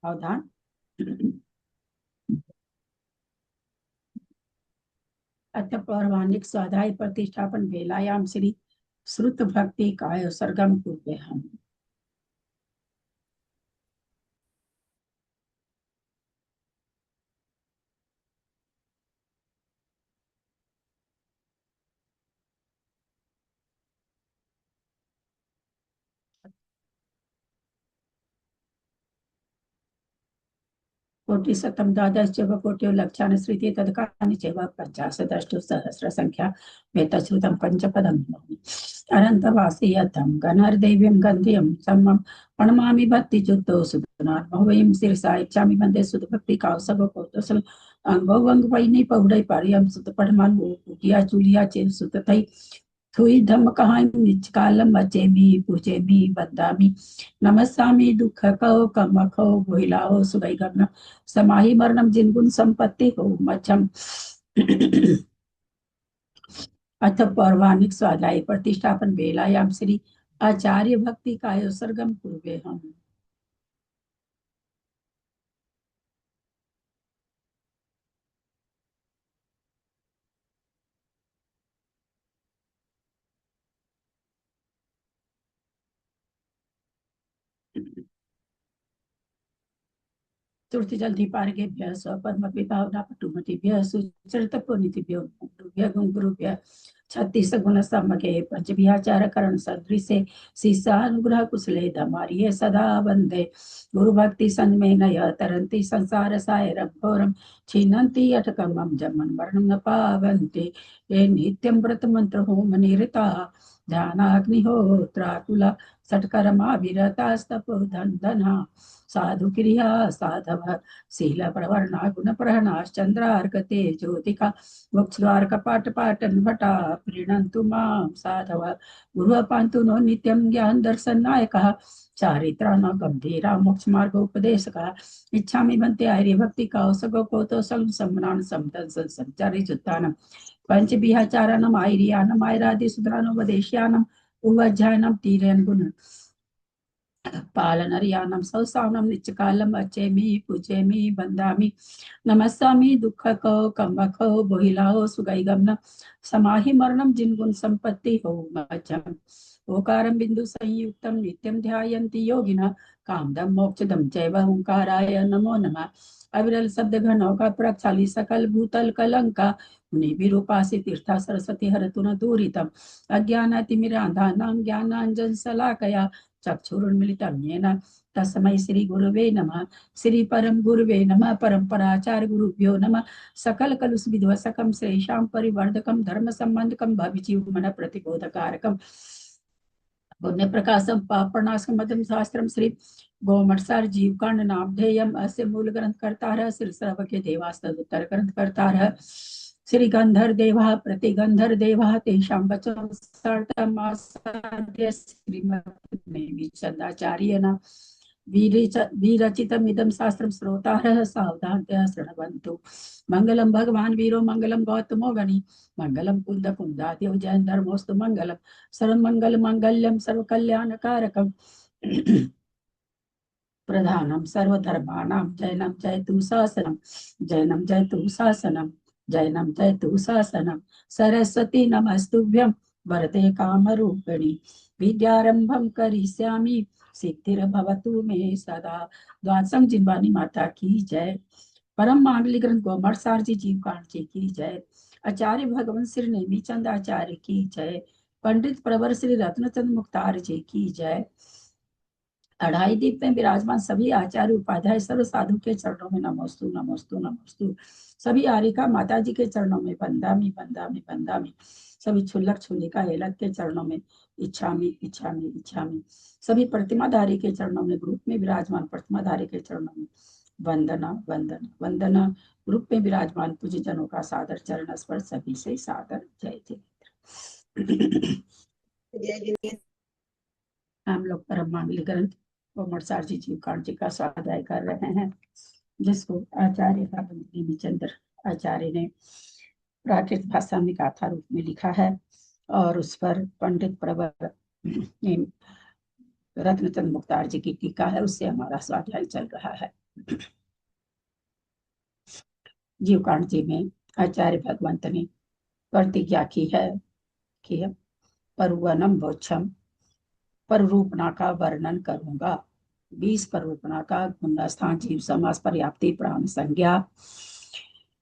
सावधान। अथ पौर्वाणिक स्वाध्याय प्रतिष्ठापन वेलायाम श्री श्रुत भक्ति काय सर्गम पूर्वे हम। कोटिशतं द्वादश कोट्यो लक्षान् श्रुति तदकानि चैव पञ्चाशदष्टु सहस्र संख्या वेतश्रुतं पंचपदं अनन्तवासी यतं गणर्दैव्यं गन्ध्यं सम्मं प्रणमामि भक्तियुक्तो सुदनार्मवयं शिरसा इच्छामि वन्दे सुतभक्ति कावसवकोतसल अंगवंग वैनि पौडै पार्यं सुत पठमान पुटिया चुलिया चेन सुतथै थुई धम्म कहाई निचकालम अचेमी पूजेमी वंदामी नमस्सामी दुख कहो कम खो भोइलाओ सुगई गमन समाही मरणम जिनगुण संपत्ति हो मच्छम। अथ पौर्वाणिक स्वाध्याय प्रतिष्ठापन वेलायाम श्री आचार्य भक्ति काय सर्गम पूर्वे हम। तुर्ति जल्दी पार्गेभ्यः स्वपद्मपितावना पटुमतिभ्यः सुचरितपुनीतिभ्यो गुरुभ्यः गुरुभ्यः छत्तीस गुण सम्मके पंचभियाचार करण सदृशे शिष्यानुग्रह कुशले धमार्ये सदा वंदे गुरु भक्ति संग में नय तरंती संसार सायरम घोरम छिन्नन्ति अटकमं जमन मरणं न पावन्ति ये नित्यं व्रत मंत्र होम निरता ध्यानाग्निहोत्राकुला सत्कर्मा विरतास्तपो धना साधु क्रिया साधव शील प्रवर्णा गुण प्रहणाश्चंद्रार्कते ज्योतिका मोक्षद्वार कपाट पाटन भटा प्रीणन्तु मां साधव गुरु पान्तु नो नित्यं ज्ञान दर्शन नायकः चारित्रा न गंभीरा मोक्ष मार्ग उपदेशका इच्छामि बनते आर्य भक्ति का सगो को तो सम सम्मान समतन संचारी जुत्तानम पंच बिहाचारानम आयरियानम आयरादि सुद्रानम वदेश्यानम उवज्जायनम तीरेन गुण पालनरियानम सौसावनम नित्यकालम अचेमी पूजेमी वंदामि नमस्सामि दुःखको कम्मको बोहिलाओ सुगैगमन समाहि मरणम जिनगुण संपत्ति हो मज्जम ओकारं बिंदु संयुक्तम नित्यं ध्यायन्ति योगिनः कामदम मोक्षदम चैव ओंकाराय नमो नमः अविरल शब्द घनों का प्रक्षाली सकल भूतल कलंका मुनि विरूपासी तीर्था सरस्वती हरतु न दूरितम अज्ञानातिमिरान्धानां ज्ञानांजन शलाकया चक्षुरुन्मिलितं येन तस्मै श्री गुरुवे नमः श्री परम गुरुवे नमः परंपराचार्य गुरुभ्यो नमः सकल कलुष विध्वसकम श्रेषां परिवर्धकम धर्म संबंधकम भविजीव मन प्रतिबोधकारकम पुण्य प्रकाशम पापनाशकमदम शास्त्रम श्री गोमठसार जीवकांड नामधेयम अस्य मूल ग्रंथ करता श्री सर्वज्ञ देवास्तद उत्तर ग्रंथ करता श्री गंधर देवा प्रतिगंधर देवा तेषां वचनं सर्तमासाद्य श्रीमद् चंदाचार्येण विरचितमिदं शास्त्रं श्रोतारः सावधानतया शृण्वन्तु मंगलम भगवान वीरो मंगलम गौतमो गणि मंगलम कुंद कुंदाद्यो जैन धर्मोस्तु मंगलम सर्वमंगल मंगल्यम सर्वकल्याणकारकम प्रधानम सर्वधर्माणां जैनम जयतु शासनम जैनम जयतु शासनम जैनम जयतु शासनम सरस्वती नमस्तुभ्यं वरदे कामरूपिणी विद्यारंभं करिष्यामि सिद्धिर्भवतु मे सदा। द्वादशं जिनवानी माता की जय। परम मांगलिक ग्रंथ गोमठसार जी जीवकांड जी की जय। आचार्य भगवान श्री नेमीचंद आचार्य की जय। पंडित प्रवर श्री रत्नचंद मुख्तार जी की जय। अढ़ाई दीप में विराजमान सभी आचार्य उपाध्याय सर्व साधु के चरणों में नमोस्तु नमोस्तु नमोस्तु। सभी आरिका माता जी के चरणों में बंदामी बंदामी बंदामी। सभी छुल्लक छुल्लिका हेलक के चरणों में इच्छामी इच्छामी इच्छामी। सभी प्रतिमाधारी के चरणों में ग्रुप में विराजमान प्रतिमाधारी के चरणों में वंदना वंदना वंदना। ग्रुप में विराजमान पूज्य जनों का सादर चरण स्पर्श सभी से सादर जय जय। हम लोग परम मांगलिक ग्रंथ गोमठसार जी जीवकांड जी का स्वाध्याय कर रहे हैं, जिसको आचार्य नेमीचंद्र आचार्य ने प्राकृत भाषा में गाथा रूप में लिखा है और उस पर पंडित प्रवर रत्नचंद मुख्तार जी की टीका है, उससे हमारा स्वाध्याय चल रहा है। जीवकांड जी में आचार्य भगवंत ने प्रतिज्ञा की है कि परुवनम वोक्षम, पररूपणा का वर्णन करूंगा। 20 पररूपणा का गुणस्थान, जीव समास, पर्याप्ति, प्राण संज्ञा,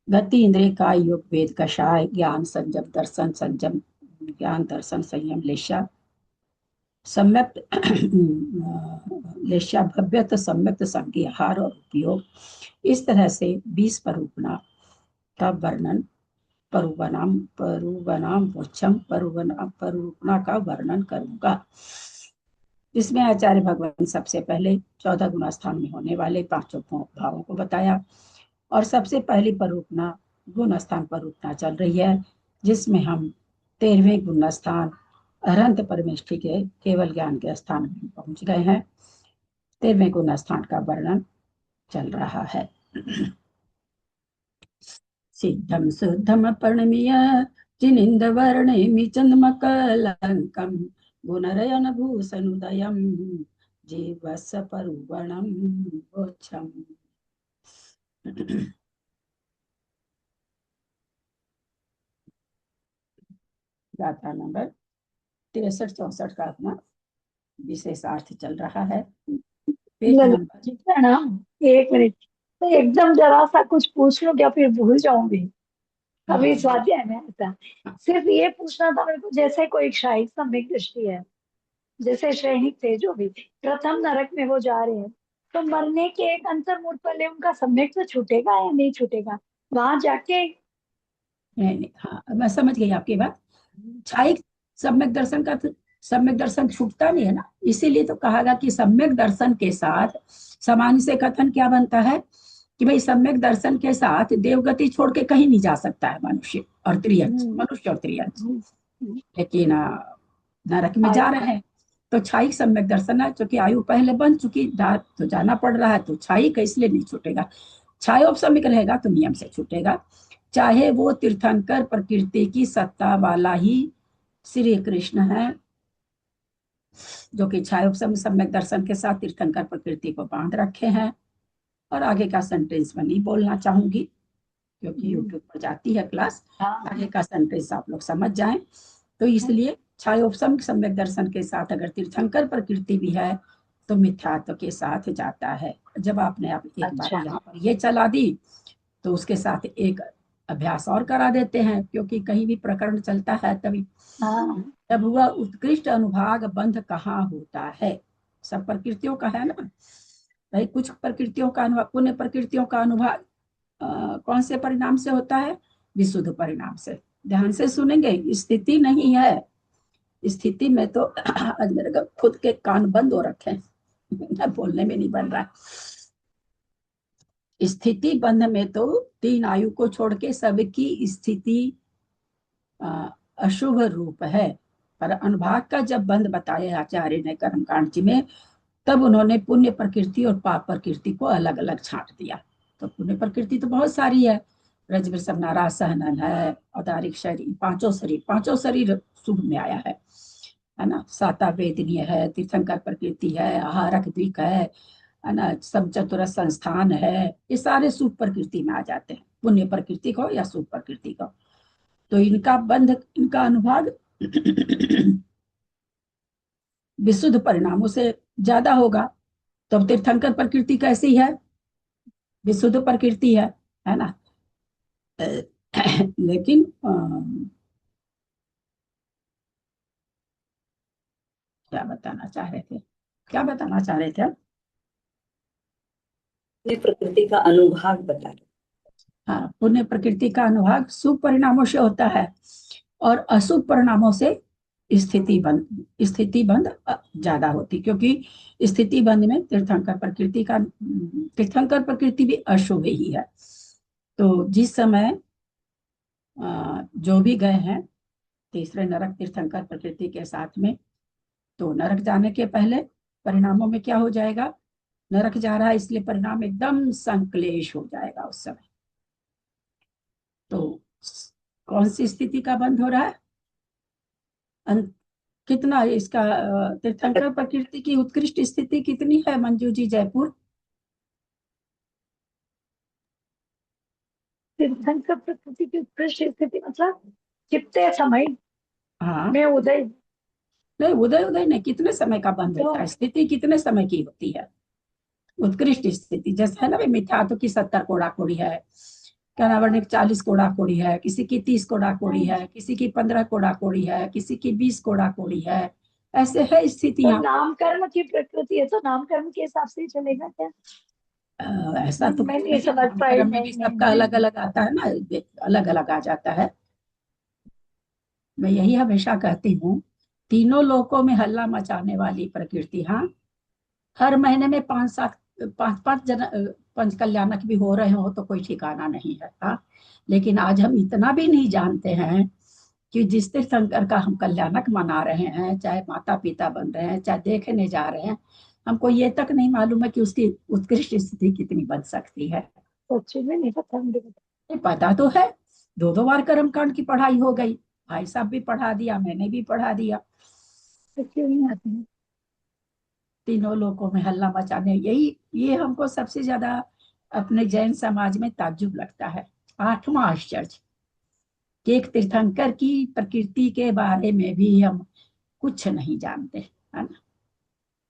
गति, इंद्रिय का योग, वेद कषाय, ज्ञान संयम, दर्शन संयम, ज्ञान दर्शन संयम, लेशा सम्यक लेशा भव्यत सम्यक संज्ञा, आहार और उपयोग। इस तरह से 20 पररूपणा का वर्णन, परुवनाम वोक्षम, परुपणा का वर्णन करूंगा। इसमें आचार्य भगवान सबसे पहले 14 गुणास्थान में होने वाले पांचों भावों को बताया, और सबसे पहली परूपना गुण स्थान परूपना चल रही है, जिसमें हम 13वें गुण स्थान अनंत परमेष्ठि के केवल ज्ञान के स्थान में पहुंच गए हैं। 13वें गुण स्थान का वर्णन चल रहा है। सिद्धम शुद्धम परिणमीय जिनिंद वर्णेमि चंद्रमकलंकम गुणरयन भूषणुदयम जीवस परुवणम वोक्षम। गाथा नंबर 63-64 का अपना विशेषार्थ चल रहा है। पेज नंबर प्रणाम। एक मिनट, तो एकदम जरा सा कुछ पूछ लो क्या, फिर भूल जाऊंगी। अभी हाँ, स्वाध्याय में आता सिर्फ ये पूछना था मेरे को, जैसे कोई शाही सम्यक दृष्टि है, जैसे सैनिक थे जो भी प्रथम नरक में वो जा रहे हैं, तो मरने के एक अंतर्मुहूर्त पहले उनका सम्यक तो छूटेगा या नहीं छूटेगा वहां जाके? नहीं, नहीं, हाँ, मैं समझ गई आपकी बात। छाई सम्यक दर्शन का तो सम्यक दर्शन छूटता नहीं है ना, इसीलिए तो कहा गया कि सम्यक दर्शन के साथ सामान्य से कथन क्या बनता है कि भाई सम्यक दर्शन के साथ देवगति छोड़ के कहीं नहीं जा सकता है मनुष्य और त्रियंच, हम्म, मनुष्य और त्रियंच। हम्म, हम्म, लेकिन नरक में जा आयु। रहे हैं तो छाई सम्यक दर्शन है, क्योंकि आयु पहले बन चुकी, तो जाना पड़ रहा है, तो छाई का इसलिए नहीं छूटेगा। छाया उपसमिक रहेगा तो नियम से छूटेगा, चाहे वो तीर्थंकर प्रकृति की सत्ता वाला ही श्री कृष्ण है, जो कि छाया उपसम सम्यक दर्शन के साथ तीर्थंकर प्रकृति को बांध रखे हैं। और आगे का सेंटेंस मैं नहीं बोलना चाहूंगी, क्योंकि यूट्यूब पर जाती है क्लास। हाँ, आगे का सेंटेंस आप लोग समझ जाएं, तो इसलिए छायोपम सम्यक दर्शन के साथ अगर तीर्थंकर प्रकृति भी है तो मिथ्यात्व के साथ जाता है। जब आपने आप एक बात अच्छा। यहाँ पर ये चला दी, तो उसके साथ एक अभ्यास और करा देते हैं, क्योंकि कहीं भी प्रकरण चलता है तभी। हाँ, जब हुआ उत्कृष्ट अनुभाग बंध कहाँ होता है, सब प्रकृतियों का है ना भाई। कुछ प्रकृतियों का अनुभाग, पुण्य प्रकृतियों का अनुभाग कौन से परिणाम से होता है? विशुद्ध परिणाम से। ध्यान से सुनेंगे, स्थिति नहीं है। स्थिति में तो आज मेरे को खुद के कान बंद हो रखे हैं बोलने में नहीं बन रहा। स्थिति बंध में तो 3 आयु को छोड़ के सबकी स्थिति अशुभ रूप है। पर अनुभाग का जब बंध बताया आचार्य ने कर्मकांड जी में, तब उन्होंने पुण्य प्रकृति और पाप प्रकृति को अलग अलग छांट दिया। तो पुण्य प्रकृति तो बहुत सारी है, रजवृषभ नाराज सहनन है, औदारिक शरीर, पांचों शरीर शुभ में आया है ना। साता वेदनीय है, तीर्थंकर प्रकृति है, आहारक द्विक है ना, सब चतुर संस्थान है। ये सारे शुभ प्रकृति में आ जाते हैं, पुण्य प्रकृति को या शुभ प्रकृति को। तो इनका बंध, इनका अनुभाग विशुद्ध परिणामों से ज्यादा होगा। तो अब तीर्थंकर प्रकृति कैसी है? विशुद्ध प्रकृति है ना। लेकिन क्या बताना चाह रहे थे, क्या बताना चाह रहे थे आप? अपनी प्रकृति का अनुभाग बता रहे। हाँ, पुण्य प्रकृति का अनुभाग शुभ परिणामों से होता है, और अशुभ परिणामों से स्थिति बंध ज्यादा होती, क्योंकि स्थिति बंध में तीर्थंकर प्रकृति भी अशुभ ही है। तो जिस समय जो भी गए हैं तीसरे नरक तीर्थंकर प्रकृति के साथ में, तो नरक जाने के पहले परिणामों में क्या हो जाएगा? नरक जा रहा है इसलिए परिणाम एकदम संक्लेश हो जाएगा उस समय। तो कौन सी स्थिति का बंध हो रहा है? कितना इसका तीर्थंकर प्रकृति की उत्कृष्ट स्थिति कितनी है मंजू जी जयपुर? तीर्थंकर प्रकृति की उत्कृष्ट स्थिति मतलब कितने समय हाँ, में उदय। नहीं उदय उदय नहीं, कितने समय का बंध होता है, तो स्थिति कितने समय की होती है। उत्कृष्ट स्थिति जैसे है ना भाई, मिथ्यात्व की 70 कोड़ा कोड़ी है, कर्णावर्णिक 40 कोड़ा कोड़ी है, किसी की 30 कोड़ा कोड़ी है, किसी की 15 कोड़ा कोड़ी है, किसी की 20 कोड़ा कोड़ी है। ऐसे है तो स्थितियां। नाम कर्म की प्रकृति है, तो नाम कर्म के हिसाब से ही चलेगा क्या? ऐसा तो मैं कुछ नहीं नहीं है, समझ नाम पाई, कर्म में भी नहीं नहीं सबका नहीं। अलग अलग आता है ना, अलग अलग आ जाता है। मैं यही हमेशा कहती हूँ, तीनों लोकों में हल्ला मचाने वाली प्रकृति, हाँ, हर महीने में 5-7 5-5 जन पंच कल्याणक भी हो रहे हो तो कोई ठिकाना नहीं है, हाँ। लेकिन आज हम इतना भी नहीं जानते हैं कि जिस तीर्थंकर का हम कल्याणक मना रहे हैं, चाहे माता पिता बन रहे हैं, चाहे देखने जा रहे हैं, हमको ये तक नहीं मालूम है कि उसकी उत्कृष्ट स्थिति कितनी बन सकती है। सच्ची में नहीं पता मुझे, पता। ये पता तो है, 2-2 बार कर्मकांड की पढ़ाई हो गई, भाई साहब भी पढ़ा दिया, मैंने भी पढ़ा दिया। तो क्यों नहीं आती है? तीनों लोकों में हल्ला मचाने, यही ये हमको सबसे ज्यादा अपने जैन समाज में ताज्जुब लगता है। 8वां आश्चर्य कि एक तीर्थंकर की प्रकृति के बारे में भी हम कुछ नहीं जानते, है ना।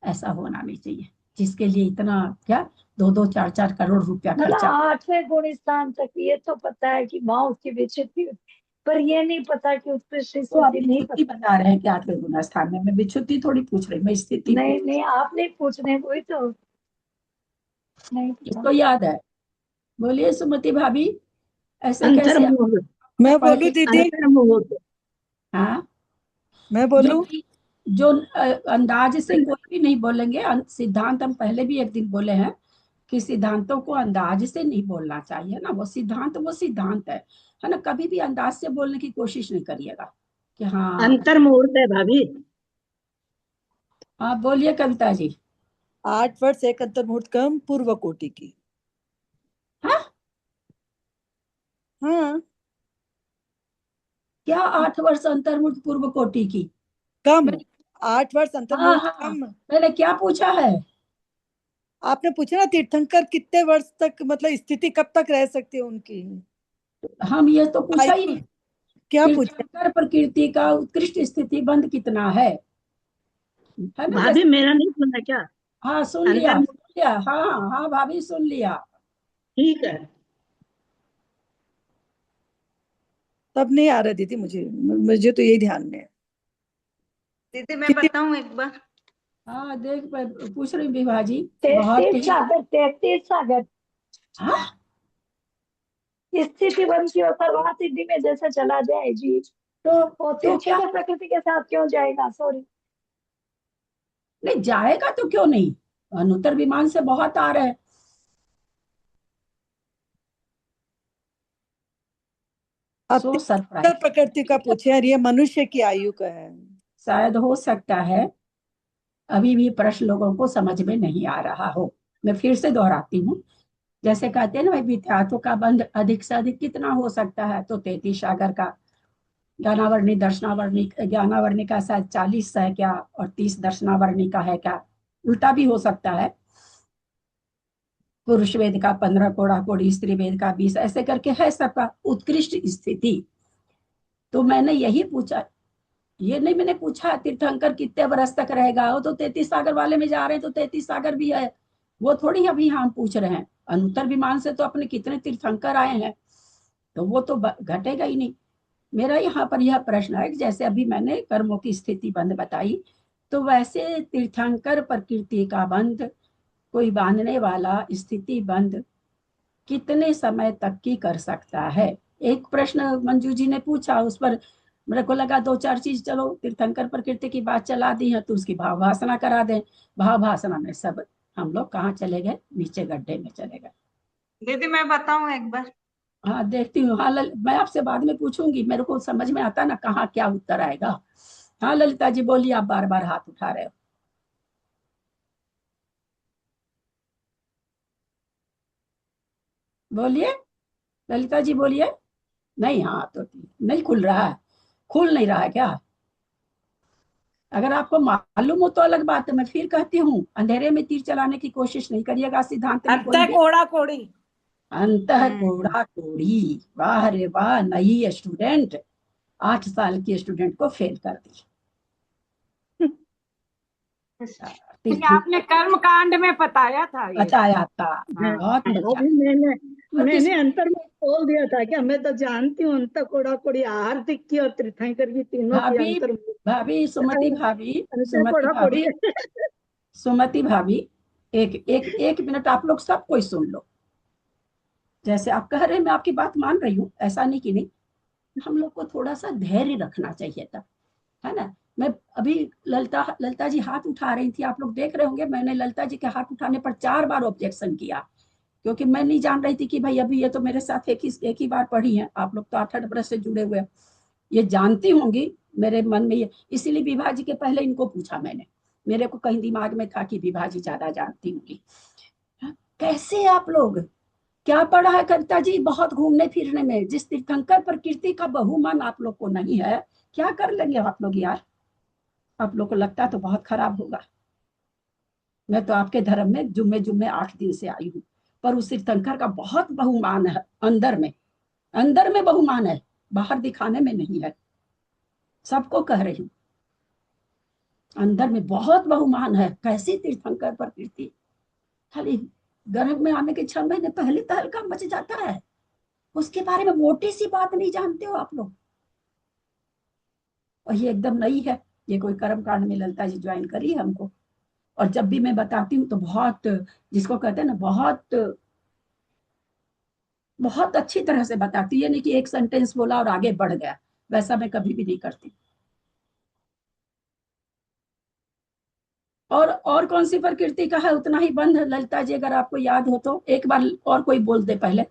ऐसा होना नहीं चाहिए, जिसके लिए इतना क्या 2-2 4-4 करोड़ रुपया मतलब खर्चा। 8वें गुण स्थान तक ये तो पता है कि माँ उसकी विच्छित्ति, पर ये नहीं पता कि उत्कृष्ट तो आप स्थिति नहीं विच्छुद्धि पता। बता रहे हैं कि 8वें गुण स्थान में, मैं विच्छुद्धि थोड़ी पूछ रही, मैं स्थिति नहीं पूछ। नहीं, आप नहीं पूछ रहे, कोई तो नहीं पता। इसको याद है। बोलिए सुमति भाभी, ऐसे कैसे आप अंतर्मुहूर्त। तो मैं पढ़ बोलूं लिख। दीदी? अंतर्मुहूर्त। हाँ, मैं जो बोलूं? जो अंदाज से कोई भी नहीं बोलेंगे, सिद्धांत हम पहले भी एक दिन बोले हैं कि सिद्धांतों को अंदाज से नहीं बोलना चाहिए ना, वो सिद्धांत है ना। कभी भी अंदाज से बोलने की कोशिश नहीं करिएगा कि हाँ। अंतर्मुहूर्त है भाभी। हाँ बोलिए कविता जी। 8 वर्ष एक अंतर्मुहूर्त कम पूर्व कोटि की। हाँ, हाँ, क्या 8 वर्ष अंतर्मुक्त पूर्व कोटि की? कम। मैंने 8 वर्ष हाँ अंतर्मुहूर्त हाँ, कम। मैंने क्या पूछा है? आपने पूछा ना तीर्थंकर कितने वर्ष तक, मतलब स्थिति कब तक रह सकती है उनकी? हम ये तो पूछा ही आयु नहीं। क्या पूछा? तीर्थंकर प्रकृति का उत्कृष्ट स्थिति बंद कितना है ना, भाभी जैसे। मेरा नहीं सुना क्या? हाँ सुन लिया, अंतर्मुहूर्त। सुन लिया, हाँ हाँ हाँ भाभी सुन लिया। ठीक है। तब नहीं आ रहा दीदी, मुझे तो यही ध्यान में है। दीदी मैं कितनी? बताऊं एक बार? हाँ देख, पूछ रही विभा जी, बहुत 33 ही। सागर, 33 सागर हाँ, स्थिति बन की होकर वहां सिद्धि में जैसे चला जाए जी। तो वो तो क्या, तीर्थंकर प्रकृति के साथ क्यों जाएगा? सॉरी। नहीं जाएगा तो क्यों नहीं, अनुत्तर विमान से बहुत आ रहे हैं। आप सो तीर्थंकर सरप्राइज, प्रकृति का पूछे और ये मनुष्य की आयु का है। शायद हो सकता है अभी भी प्रश्न लोगों को समझ में नहीं आ रहा हो। मैं फिर से दोहराती हूँ, जैसे कहते हैं ना भाई, विद्यार्थों का बंध अधिक से अधिक कितना हो सकता है, तो 33 सागर का। ज्ञानावर्णी दर्शनावर्णी, ज्ञानावर्णी का शायद 40 है क्या, और 30 दर्शनावर्णी का है क्या, उल्टा भी हो सकता है। पुरुष वेद का 15 कोड़ा कोड़ी, स्त्री वेद का 20, ऐसे करके है सबका उत्कृष्ट स्थिति। तो मैंने यही पूछा, ये नहीं मैंने पूछा तीर्थंकर कितने बरस तक रहेगा, वो तो 33 सागर वाले में जा रहे हैं, तो 33 सागर भी है। वो थोड़ी अभी हम पूछ रहे हैं, अनुत्तर विमान से तो अपने कितने तीर्थंकर आए हैं, तो वो तो घटेगा ही नहीं। मेरा यहाँ पर यह प्रश्न है कि जैसे अभी मैंने कर्मों की स्थिति बंद बताई, तो वैसे तीर्थंकर प्रकृति का बंध, कोई बांधने वाला स्थिति बंद कितने समय तक की कर सकता है। एक प्रश्न मंजू जी ने पूछा, उस पर मेरे को लगा 2-4 चीज, चलो तीर्थंकर प्रकृति की बात चला दी है तो उसकी भाव भाषणा करा दें। भाव भाषणा में सब हम लोग कहाँ चले गए, नीचे गड्ढे में चले गए। दीदी मैं बताऊं एक बार? हाँ देखती हूँ, हाँ मैं आपसे बाद में पूछूंगी, मेरे को समझ में आता ना कहाँ क्या उत्तर आएगा। हाँ ललिता जी बोलिए, आप बार बार हाथ उठा रहे हो, बोलिए ललिता जी बोलिए। नहीं, हाँ तो नहीं खुल रहा है, खुल नहीं रहा है क्या? अगर आपको मालूम हो तो अलग बात है, मैं फिर कहती हूँ अंधेरे में तीर चलाने की कोशिश नहीं करिएगा, सिद्धांत में कोई अंतर भी। कोड़ा कोड़ी। अंतः कोड़ा कोड़ी, वाह रे वाह, नई स्टूडेंट, 8 साल की स्टूडेंट को फेल कर दी। ये आपने कर्म कांड में बताया था ये। बताया था, बहुत बढ़िया। अभी मैंने और किस मैंने अंतर में बोल दिया था कि मैं तो जानती हूँ अंत कोड़ा कोड़ी, आर्थिक की और तीर्थंकर की, तीनों की भाभी, अंतर भाभी सुमति भाभी, अंतर सुमति कोड़ा कोड़ी भाभी, सुमति भाभी, एक एक एक मिनट आप लोग सब कोई सुन लो। जैसे आप कह रहे हैं, मैं आपकी बात मान रही हूँ, ऐसा नहीं कि नहीं, हम लोग को थोड़ा सा धैर्य रखना चाहिए था, है ना। मैं अभी ललिता ललिता जी हाथ उठा रही थी, आप लोग देख रहे होंगे, मैंने ललिता जी के हाथ उठाने पर 4 बार ऑब्जेक्शन किया, क्योंकि मैं नहीं जान रही थी कि भाई अभी ये तो मेरे साथ एक ही बार पढ़ी है, आप लोग तो 8-8 बरस से जुड़े हुए हैं, ये जानती होंगी। मेरे मन में ये, इसीलिए विभा जी के पहले इनको पूछा मैंने, मेरे को कहीं दिमाग में था कि विभा जी ज्यादा जानती होंगी। कैसे आप लोग, क्या पढ़ा है कविता जी, बहुत घूमने फिरने में, जिस तीर्थंकर प्रकृति का बहुमान आप लोग को नहीं है, क्या कर लेंगे आप लोग यार। आप लोग को लगता तो बहुत खराब होगा। मैं तो आपके धर्म में जुम्मे जुम्मे 8 दिन से आई हूँ, पर उस तीर्थंकर का बहुत बहुमान है, अंदर में बहुमान है, बाहर दिखाने में नहीं है। सबको कह रही हूँ, अंदर में बहुत बहुमान है। कैसी तीर्थंकर प्रकृति, खाली गर्भ में आने के 6 महीने पहले तहलका मच जाता है, उसके बारे में मोटी सी बात नहीं जानते हो आप लोग। और ये एकदम नई है, ये कोई कर्म कांड में ललिता जी ज्वाइन करी है हमको। और जब भी मैं बताती हूँ तो बहुत, जिसको कहते हैं ना, बहुत बहुत अच्छी तरह से बताती है, नहीं कि एक सेंटेंस बोला और आगे बढ़ गया, वैसा मैं कभी भी नहीं करती। और कौन सी प्रकृति का है उतना ही बंध, ललिता जी अगर आपको याद हो तो एक बार और कोई बोल दे पहले,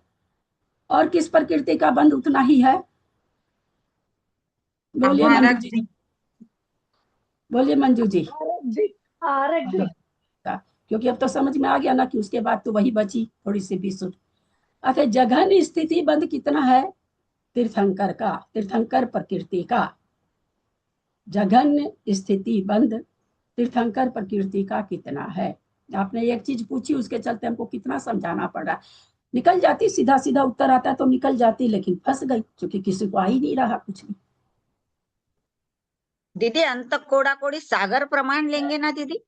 और किस प्रकृति का बंध उतना ही है, बोलिए मंजू जी, बोलिए मंजू जी। आरक जी। का, क्योंकि अब तो समझ में आ गया ना कि उसके बाद तो वही बची थोड़ी सी बिसुट। अच्छा, जघन स्थिति बंध कितना है तीर्थंकर का, तीर्थंकर प्रकृति का, जघन स्थिति बंध तीर्थंकर प्रकृति का कितना है। आपने एक चीज पूछी, उसके चलते हमको कितना समझाना पड़ा। निकल जाती, सीधा सीधा उत्तर आता तो निकल जाती, लेकिन फंस गई क्योंकि किसी को आ ही नहीं रहा कुछ भी। दीदी अंत कोड़ा कोड़ी सागर प्रमाण लेंगे ना दीदी,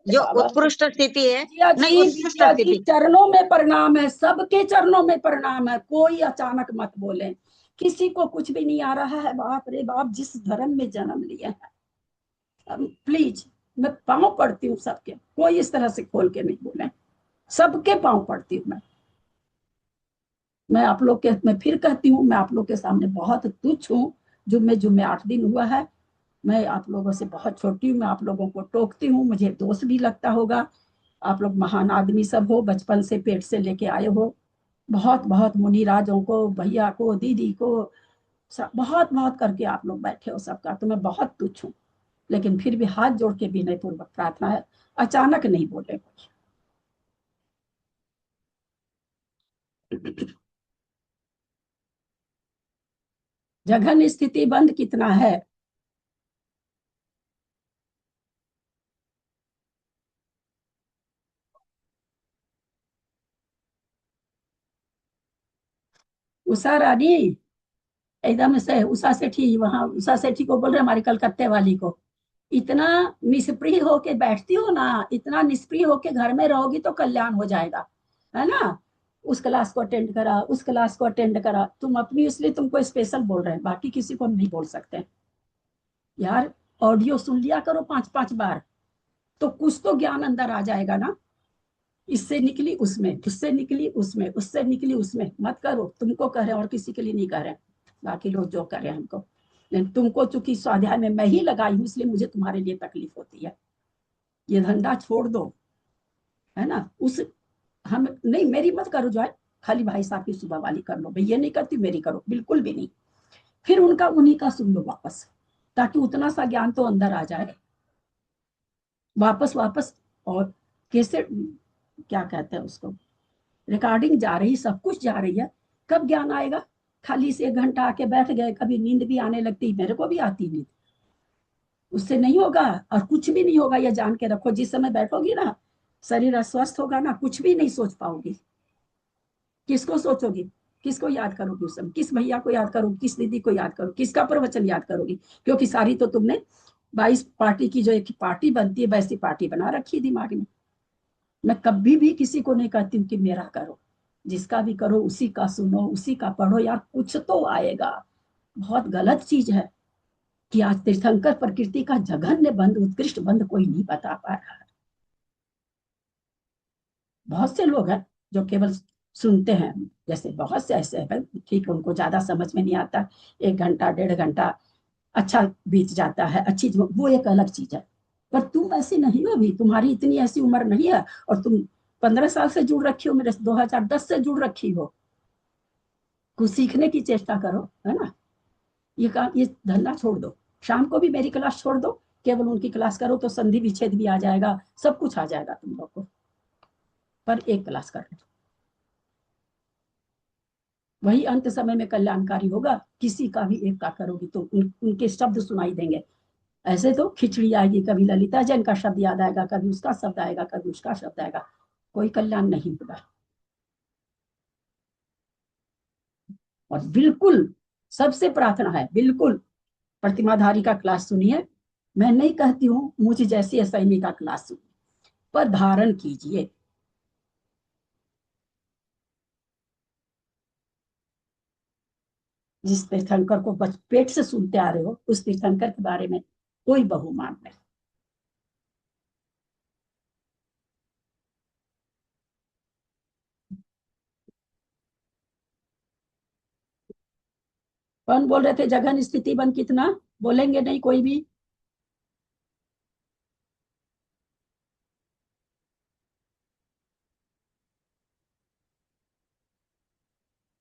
जो बाबा उत्कृष्ट स्थिति है। विजया नहीं, जी, उत्कृष्ट विजया जी, स्थिति। चरणों में प्रणाम है, सबके चरणों में प्रणाम है, कोई अचानक मत बोले, किसी को कुछ भी नहीं आ रहा है। बाप रे बाप, जिस धर्म में जन्म लिया है, प्लीज मैं पांव पड़ती हूँ सबके, कोई इस तरह से खोल के नहीं बोले, सबके पांव पड़ती हूँ मैं आप लोग के, मैं फिर कहती हूँ, मैं आप लोग के सामने बहुत तुच्छ हूँ। जुम्मे जुम्मे 8 दिन हुआ है, मैं आप लोगों से बहुत छोटी हूँ, मैं आप लोगों को टोकती हूँ, मुझे दोष भी लगता होगा। आप लोग महान आदमी सब हो, बचपन से पेट से लेके आए हो, बहुत बहुत मुनिराजों को, भैया को, दीदी को, सब बहुत बहुत करके आप लोग बैठे हो सबका, तो मैं बहुत तुच्छ हूँ। लेकिन फिर भी हाथ जोड़ के विनय पूर्वक प्रार्थना है, अचानक नहीं बोले। जघन स्थिति बंद कितना है, उषा रानी, एकदम से उषा सेठी, वहां उषा सेठी को बोल रहे, हमारी कलकत्ते वाली को, इतना निष्प्रिय होके बैठती हो ना, इतना निष्प्रिय होके घर में रहोगी तो कल्याण हो जाएगा, है ना। उस क्लास को अटेंड करा, उस क्लास को अटेंड करा, तुम अपनी, इसलिए तुमको स्पेशल बोल रहे हैं, बाकी किसी को हम नहीं बोल सकते यार। ऑडियो सुन लिया करो 5-5 बार, तो कुछ तो ज्ञान अंदर आ जाएगा ना। इससे निकली उसमें, उससे निकली उसमें, उससे निकली उसमें, मत करो, तुमको कह रहे हैं और किसी के लिए नहीं कह रहे हैं, बाकी लोग जो कर रहे हैं हमको। लेकिन तुमको चूंकि स्वाध्याय में मैं ही लगाई हूँ, इसलिए मुझे तुम्हारे लिए तकलीफ होती है। ये धंधा छोड़ दो, है ना। उस, हम नहीं, मेरी मत करो ज्वाइन, खाली भाई साहब की सुबह वाली कर लो, भाई ये नहीं करती मेरी करो, बिल्कुल भी नहीं। फिर उनका उन्हीं का सुन लो वापस, ताकि उतना सा ज्ञान तो अंदर आ जाए वापस वापस। और कैसे, क्या कहते हैं उसको, रिकॉर्डिंग जा रही, सब कुछ जा रही है, कब ज्ञान आएगा। खाली से 1 घंटा आके बैठ गए, कभी नींद भी आने लगती, मेरे को भी आती नींद, उससे नहीं होगा और कुछ भी नहीं होगा। ये जान के रखो, जिस समय बैठोगी ना, शरीर अस्वस्थ होगा ना, कुछ भी नहीं सोच पाओगी। किसको सोचोगी, किसको याद करोगी उस समय, किस भैया को याद करोगी, किस दीदी को याद करोगी, किसका प्रवचन याद करोगी? क्योंकि सारी तो तुमने 22 पार्टी की जो एक पार्टी बनती है वैसी पार्टी बना रखी है दिमाग में। मैं कभी भी किसी को नहीं कहती हूँ कि मेरा करो, जिसका भी करो उसी का सुनो, उसी का पढ़ो यार, कुछ तो आएगा। बहुत गलत चीज है कि आज तीर्थंकर प्रकृति का जघन्य बंध, उत्कृष्ट बंध कोई नहीं बता पा रहा है। बहुत से लोग हैं जो केवल सुनते हैं, जैसे बहुत से ऐसे हैं, ठीक है, उनको ज्यादा समझ में नहीं आता, 1 घंटा 1.5 घंटा अच्छा बीत जाता है, अच्छी वो एक अलग चीज है। पर तुम ऐसी नहीं हो, अभी तुम्हारी इतनी ऐसी उम्र नहीं है, और तुम 15 साल से जुड़ रखी हो, मेरे 2010 से जुड़ रखी हो। कुछ सीखने की चेष्टा करो, है ना। ये काम, ये धंधा छोड़ दो, शाम को भी मेरी क्लास छोड़ दो, केवल उनकी क्लास करो तो संधि विच्छेद भी आ जाएगा, सब कुछ आ जाएगा तुम लोग को, पर एक क्लास कर लो, वही अंत समय में कल्याणकारी होगा। किसी का भी एक का करोगी तो उनके शब्द सुनाई देंगे। ऐसे तो खिचड़ी आएगी, कभी ललिता जैन का शब्द याद आएगा, कभी उसका शब्द आएगा, कभी उसका शब्द आएगा, कोई कल्याण नहीं होगा। और बिल्कुल सबसे प्रार्थना है, बिल्कुल प्रतिमाधारी का क्लास सुनिए। मैं नहीं कहती हूँ मुझ जैसी असैमी का क्लास सुनिए, पर धारण कीजिए। जिस तीर्थंकर को पेट से सुनते आ रहे हो, उस तीर्थंकर के बारे में कोई बहुमान नहीं। कौन बोल रहे थे जघन स्थिति बन कितना? बोलेंगे नहीं कोई भी?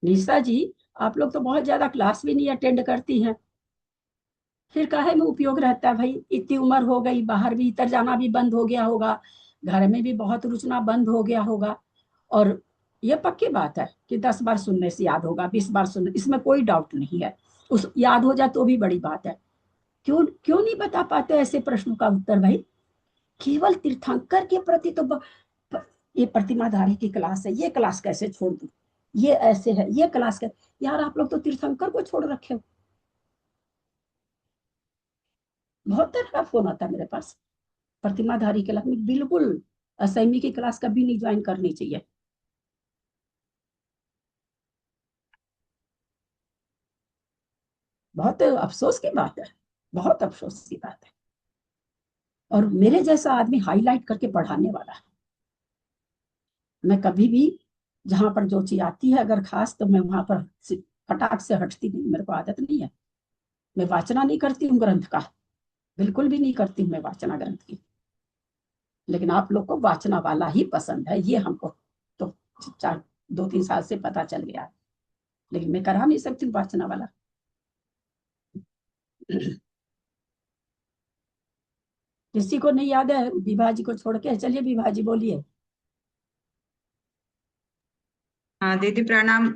निशा जी, आप लोग तो बहुत ज्यादा क्लास भी नहीं अटेंड करती हैं, फिर काहे में उपयोग रहता है भाई? इतनी उम्र हो गई, बाहर भी भीतर जाना भी बंद हो गया होगा, घर में भी बहुत रुचना बंद हो गया होगा, और ये पक्की बात है कि 10 बार सुनने से याद होगा, 20 बार सुनने, इसमें कोई डाउट नहीं है। उस याद हो जाए तो भी बड़ी बात है। क्यों क्यों नहीं बता पाते ऐसे प्रश्नों का उत्तर भाई? केवल तीर्थंकर के प्रति तो ये प्रतिमाधारी की क्लास है, ये क्लास कैसे छोड़ दूं, ये ऐसे है, ये क्लास कैसे, यार आप लोग तो तीर्थंकर को छोड़ रखे हो। बहुत तरह का फोन आता है मेरे पास प्रतिमाधारी के लिए, बिल्कुल असैमी की क्लास कभी नहीं ज्वाइन करनी चाहिए। बहुत अफसोस की बात है, बहुत अफसोस की बात है। और मेरे जैसा आदमी हाईलाइट करके पढ़ाने वाला है। मैं कभी भी जहां पर जो चीज आती है अगर खास, तो मैं वहां पर फटाक से हटती नहीं, मेरे को आदत नहीं है। मैं वाचना नहीं करती हूँ ग्रंथ का, बिल्कुल भी नहीं करती हूँ मैं वाचना ग्रंथ की। लेकिन आप लोग को वाचना वाला ही पसंद है, ये हमको तो 2-3 साल से पता चल गया है। लेकिन मैं करा नहीं सकती वाचना वाला। किसी को नहीं याद है विभा जी को छोड़ के? चलिए विभा जी बोलिए। हाँ दीदी प्रणाम।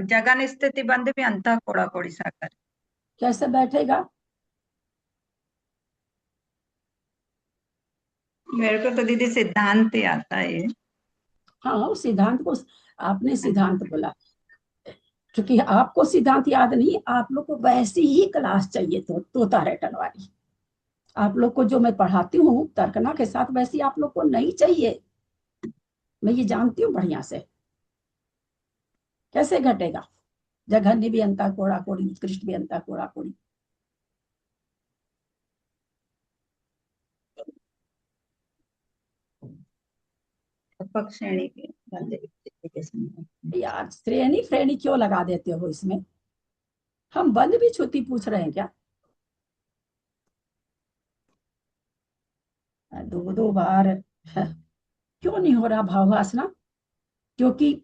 जगन स्थिति बंद भी अंत कोड़ा कोड़ी साकर। कैसे बैठेगा? मेरे को तो दीदी सिद्धांत ही आता है ये। हाँ, उस सिद्धांत को आपने सिद्धांत बोला, क्योंकि आपको सिद्धांत याद नहीं, आप लोग को वैसी ही क्लास चाहिए, तो तोता रटन वाली। आप लोग को जो मैं पढ़ाती हूँ तर्कना के साथ, वैसी आप लोग को नहीं चाहिए। मैं ये जानती हूँ बढ़िया से। कैसे घटेगा? जघन्य भी अंता कोड़ा कोड़ी, उत्कृष्ट भी अंता कोड़ा कोड़ी। पक्ष श्रेणी के बंद के समय। यार श्रेणी श्रेणी क्यों लगा देते हो इसमें? हम बंद भी छुट्टी पूछ रहे हैं क्या? 2-2 बार क्यों नहीं हो रहा भाववासना? क्योंकि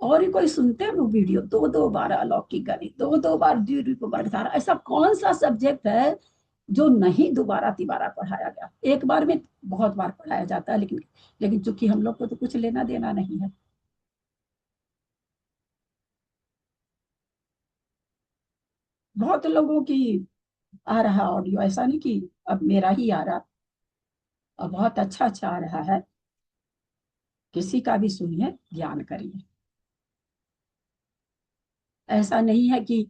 और ही कोई सुनते हैं वो वीडियो, 2-2 बार अलौकिक गणित, 2-2 बार द्विरूप वर्गधारा, ऐसा कौन सा सब्जेक्ट है जो नहीं दोबारा तिबारा पढ़ाया गया? एक बार में बहुत बार पढ़ाया जाता है, लेकिन चूंकि हम लोग को तो कुछ लेना देना नहीं है। बहुत लोगों की आ रहा ऑडियो, ऐसा नहीं कि अब मेरा ही आ रहा, और बहुत अच्छा अच्छा आ रहा है। किसी का भी सुनिए, ज्ञान करिए। ऐसा नहीं है कि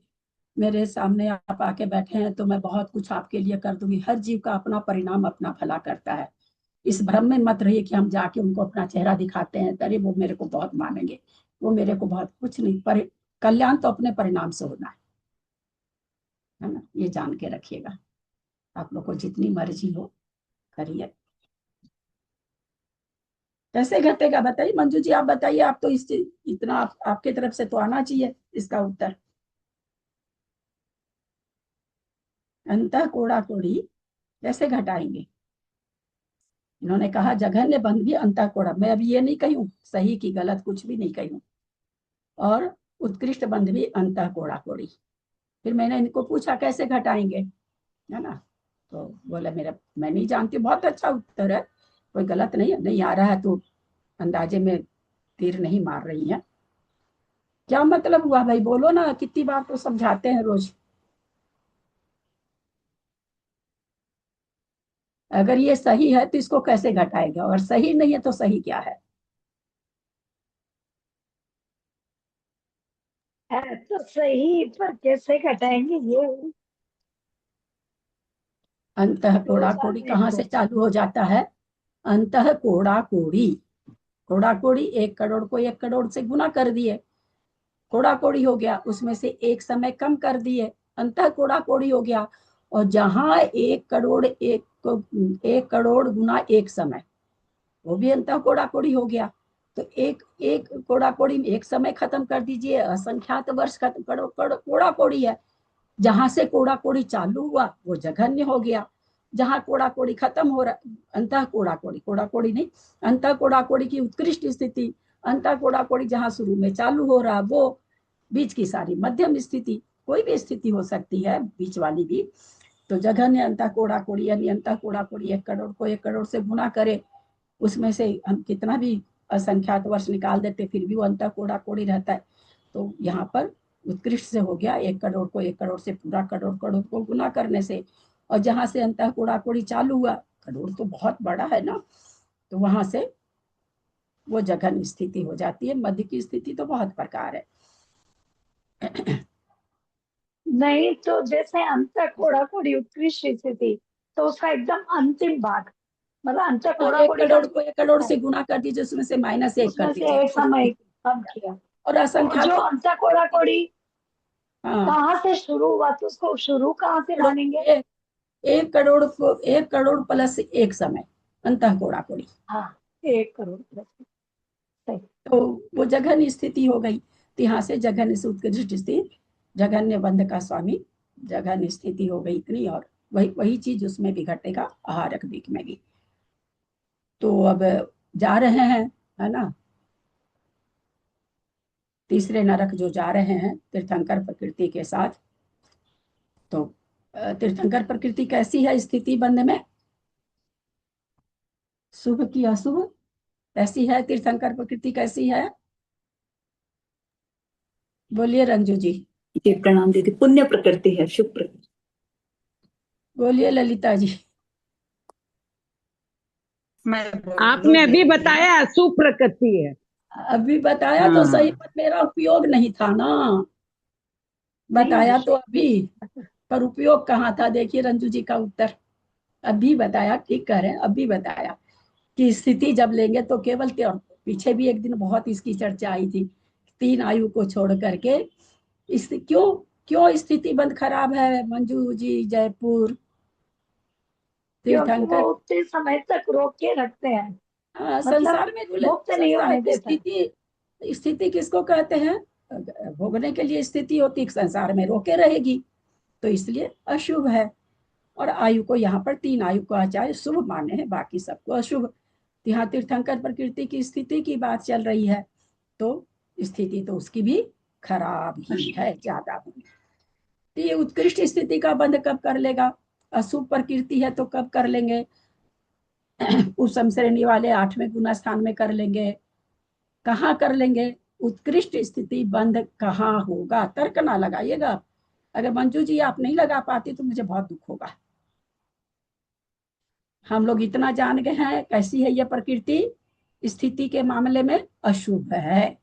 मेरे सामने आप आके बैठे हैं तो मैं बहुत कुछ आपके लिए कर दूंगी। हर जीव का अपना परिणाम अपना भला करता है। इस भ्रम में मत रहिए कि हम जाके उनको अपना चेहरा दिखाते हैं, अरे वो मेरे को बहुत मानेंगे, वो मेरे को बहुत, कुछ नहीं। पर कल्याण तो अपने परिणाम से होना है ना, ये जान के रखिएगा। आप लोग को जितनी मर्जी हो करिए। कैसे घटेगा बताइए मंजू जी, आप बताइए। आप तो इस इतना आपके तरफ से तो आना चाहिए इसका उत्तर। अंतः कोड़ा कोड़ी कैसे घटाएंगे? इन्होंने कहा जघन्य बंध भी अंतः कोड़ा। मैं अभी ये नहीं कही हूँ सही की गलत, कुछ भी नहीं कही हूँ। और उत्कृष्ट बंध भी अंतः कोड़ा कोड़ी। फिर मैंने इनको पूछा कैसे घटाएंगे, है ना, तो बोला मेरा मैं नहीं जानती। बहुत अच्छा उत्तर है, कोई गलत नहीं है। नहीं आ रहा है तो अंदाजे में तीर नहीं मार रही है। क्या मतलब हुआ भाई, बोलो ना, कितनी बार तो समझाते हैं रोज। अगर ये सही है तो इसको कैसे घटाएगा, और सही नहीं है तो सही क्या है? है तो सही, पर कैसे घटाएंगे ये अंतः कोड़ा रोज कोड़ी आदमी कहाँ से को। चालू हो जाता है? अंतः कोड़ा कोड़ी। कोड़ा कोड़ी 1 करोड़ को 1 करोड़ से गुना कर दिए, कोड़ा कोड़ी हो गया। उसमें से एक समय कम कर दिए, अंतः कोड़ा कोड़ी हो गया। और जहां 1 करोड़ 1 करोड़ गुना एक समय, वो भी अंतः कोड़ा कोड़ी हो गया। तो एक एक कोड़ा कोड़ी में एक समय खत्म कर दीजिए, असंख्यात वर्ष खत्म करो, कोड़ा कोड़ी है। जहां से कोड़ा कोड़ी चालू हुआ वो जघन्य हो गया। जहां कोड़ा कोड़ी खत्म हो रहा, अंतः कोड़ा कोड़ी नहीं, अंतः कोड़ा कोड़ी की उत्कृष्ट स्थिति। अंतः कोड़ा कोड़ी जहां शुरू में चालू हो रहा, वो बीच की सारी मध्यम स्थिति, कोई भी स्थिति हो सकती है बीच वाली भी। तो जघन्य अंतः कोड़ा कोड़ी, यानी अंतः कोड़ा कोड़ी 1 करोड़ को 1 करोड़ से गुना करे, उसमें से हम कितना भी असंख्यात वर्ष निकाल देते फिर भी वो अंतः कोड़ा कोड़ी रहता है। तो यहाँ पर उत्कृष्ट से हो गया 1 करोड़ को 1 करोड़ से, पूरा करोड़ करोड़ को गुना करने से। और जहां से अंतः कोड़ा कोड़ी चालू हुआ, करोड़ तो बहुत बड़ा है ना, तो वहां से वो जघन स्थिति हो जाती है। मध्य की स्थिति तो बहुत प्रकार है। नहीं तो जैसे अंत कोड़ा कोड़ी उत्कृष्ट स्थिति, तो उसका एकदम अंतिम भाग, मतलब अंत कोड़ा एक कोड़ी का करोड़ को 1 करोड़ से गुना कर दीजिए, उसमें से -1 कर उसमें से दीजिए, एक समय कम किया। और तो जो असंख्यात, अंत कोड़ा कोड़ी हाँ, कहाँ से शुरू हुआ, तो उसको शुरू कहाँ से मानेंगे? 1 करोड़ को 1 करोड़ प्लस एक समय, अंतः कोड़ा कोड़ी। हाँ, 1 करोड़ प्लस, सही। तो वो जघन्य स्थिति हो गई। तो यहाँ से जघन्य से उत्कृष्ट स्थिति, जघन्य बंध का स्वामी, जघन्य स्थिति हो गई इतनी। और वही वही चीज उसमें भी घटेगा, आहारक दिक में भी। तो अब जा रहे हैं, है ना, तीसरे नरक जो जा रहे हैं तीर्थंकर प्रकृति के साथ। तो तीर्थंकर प्रकृति कैसी है स्थिति बंध में? शुभ की अशुभ कैसी है? तीर्थंकर प्रकृति कैसी है? बोलिए रंजू जी। जी प्रणाम दीदी। पुण्य प्रकृति है, शुभ प्रकृति। बोलिए ललिता जी। मैं आपने अभी दीदी। बताया सुप्रकृति है। अभी बताया तो हाँ। सही, पर मेरा उपयोग नहीं था ना। नहीं बताया तो विषय अभी, पर उपयोग कहाँ था? देखिए रंजू जी का उत्तर, अभी बताया, ठीक कह रहे हैं, अभी बताया कि स्थिति जब लेंगे तो केवल पीछे भी एक दिन बहुत इसकी चर्चा आई थी, 3 आयु को छोड़ करके इस क्यों क्यों स्थिति बंद खराब है मंजू जी जयपुर? क्योंकि वो तीर्थंकर, उतने समय तक रोक के रखते हैं, हाँ, मतलब संसार में रूल, मुक्त नहीं संसार होने देता। स्थिति, स्थिति किसको कहते हैं? भोगने के लिए स्थिति होती, संसार में रोके रहेगी, तो इसलिए अशुभ है। और आयु को यहाँ पर 3 आयु को चाहे शुभ माने हैं, बाकी सबको अशुभ। यहाँ तीर्थंकर प्रकृति की स्थिति की बात चल रही है, तो स्थिति तो उसकी भी खराब ही है ज्यादा। तो ये उत्कृष्ट स्थिति का बंध कब कर लेगा? अशुभ प्रकृति है तो कब कर लेंगे? उपसम श्रेणी वाले 8वें गुना स्थान में कर लेंगे। कहाँ कर लेंगे? उत्कृष्ट स्थिति बंध कहाँ होगा? तर्क ना लगाइएगा। अगर मंजू जी आप नहीं लगा पाती तो मुझे बहुत दुख होगा। हम लोग इतना जान गए हैं कैसी है यह प्रकृति, स्थिति के मामले में अशुभ है।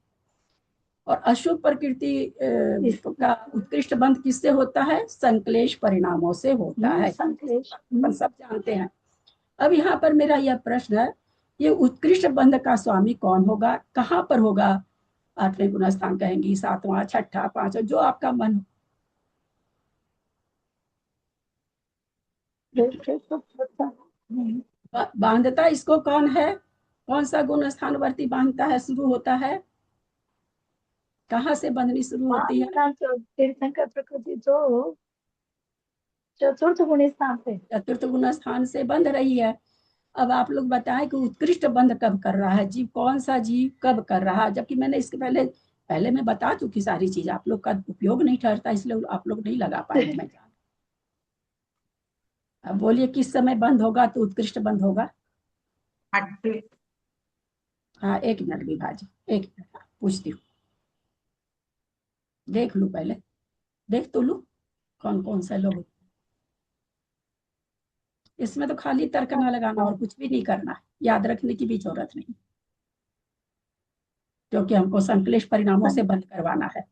और अशुभ प्रकृति का उत्कृष्ट बंध किससे होता है? संक्लेश परिणामों से होता है, संक्लेश। अपन सब जानते हैं। अब यहाँ पर मेरा यह प्रश्न है, ये उत्कृष्ट बंध का स्वामी कौन होगा, कहाँ पर होगा? 8वें गुण स्थान कहेंगी, 7वां, 6ठा, 5वां, जो आपका मन हो। बांधता इसको कौन है? कौन सा गुण स्थान वर्ती बांधता है, शुरू होता है? कहाँ से बंधनी शुरू होती है? तीर्थंकर प्रकृति तो चतुर्थ गुण स्थान पे, चतुर्थ गुण स्थान से बंध रही है। अब आप लोग बताएं कि उत्कृष्ट बंध कब कर रहा है, जीव कौन सा जीव कब कर रहा है? जबकि मैंने इसके पहले मैं बता चुकी सारी चीज, आप लोग का उपयोग नहीं ठहरता, इसलिए आप लोग नहीं लगा पाएंगे। मैं जान, अब बोलिए किस समय बंद होगा तो उत्कृष्ट बंद होगा? 8 हाँ, 1 मिनट विभाजी, 1 मिनट पूछती हूँ, देख लू पहले, देख तो लू कौन कौन से लोग। इसमें तो खाली तर्क ना लगाना और कुछ भी नहीं करना, याद रखने की भी जरूरत नहीं, क्योंकि हमको संक्लेश परिणामों से बंद करवाना है।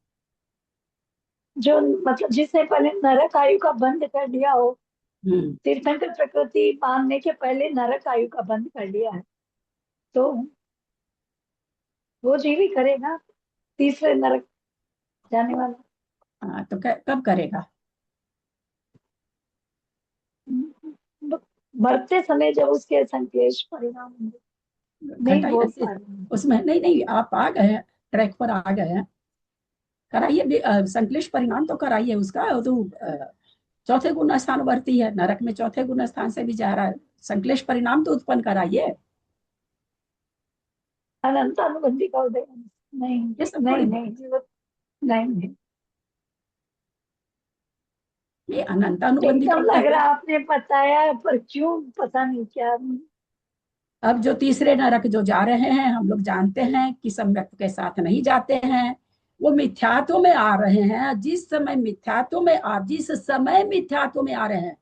जो मतलब जिसने पहले नरक आयु का बंद कर लिया हो, तीर्थंकर प्रकृति बांधने के पहले नरक आयु का बंद कर लिया है, तो वो जीव ही करेगा तीसरे नरक जाने वाला। हाँ, तो कब करेगा? मरते समय जब उसके संक्लेश परिणाम होंगे। नहीं बोल पा रही। उसमें नहीं, आप आ गए हैं, ट्रैक पर आ गए हैं, कराइए संक्लेश परिणाम तो कराइए उसका। तो चौथे गुण स्थान वर्ती है, नरक में चौथे गुण स्थान से भी जा रहा है, संक्लेश परिणाम तो उत्पन्न कराइए। अनंत अनुबंधी का उदय नहीं, ये सब नहीं थोड़ी नहीं नहीं, ये अनंत अनुबंधी एकदम का लग रहा आपने बताया, पर क्यों पता नहीं क्या। अब जो तीसरे नरक जो जा रहे हैं, हम लोग जानते हैं कि सम्यक के साथ नहीं जाते हैं, वो मिथ्यात्व में आ रहे हैं। जिस समय मिथ्यात्व में आ रहे हैं,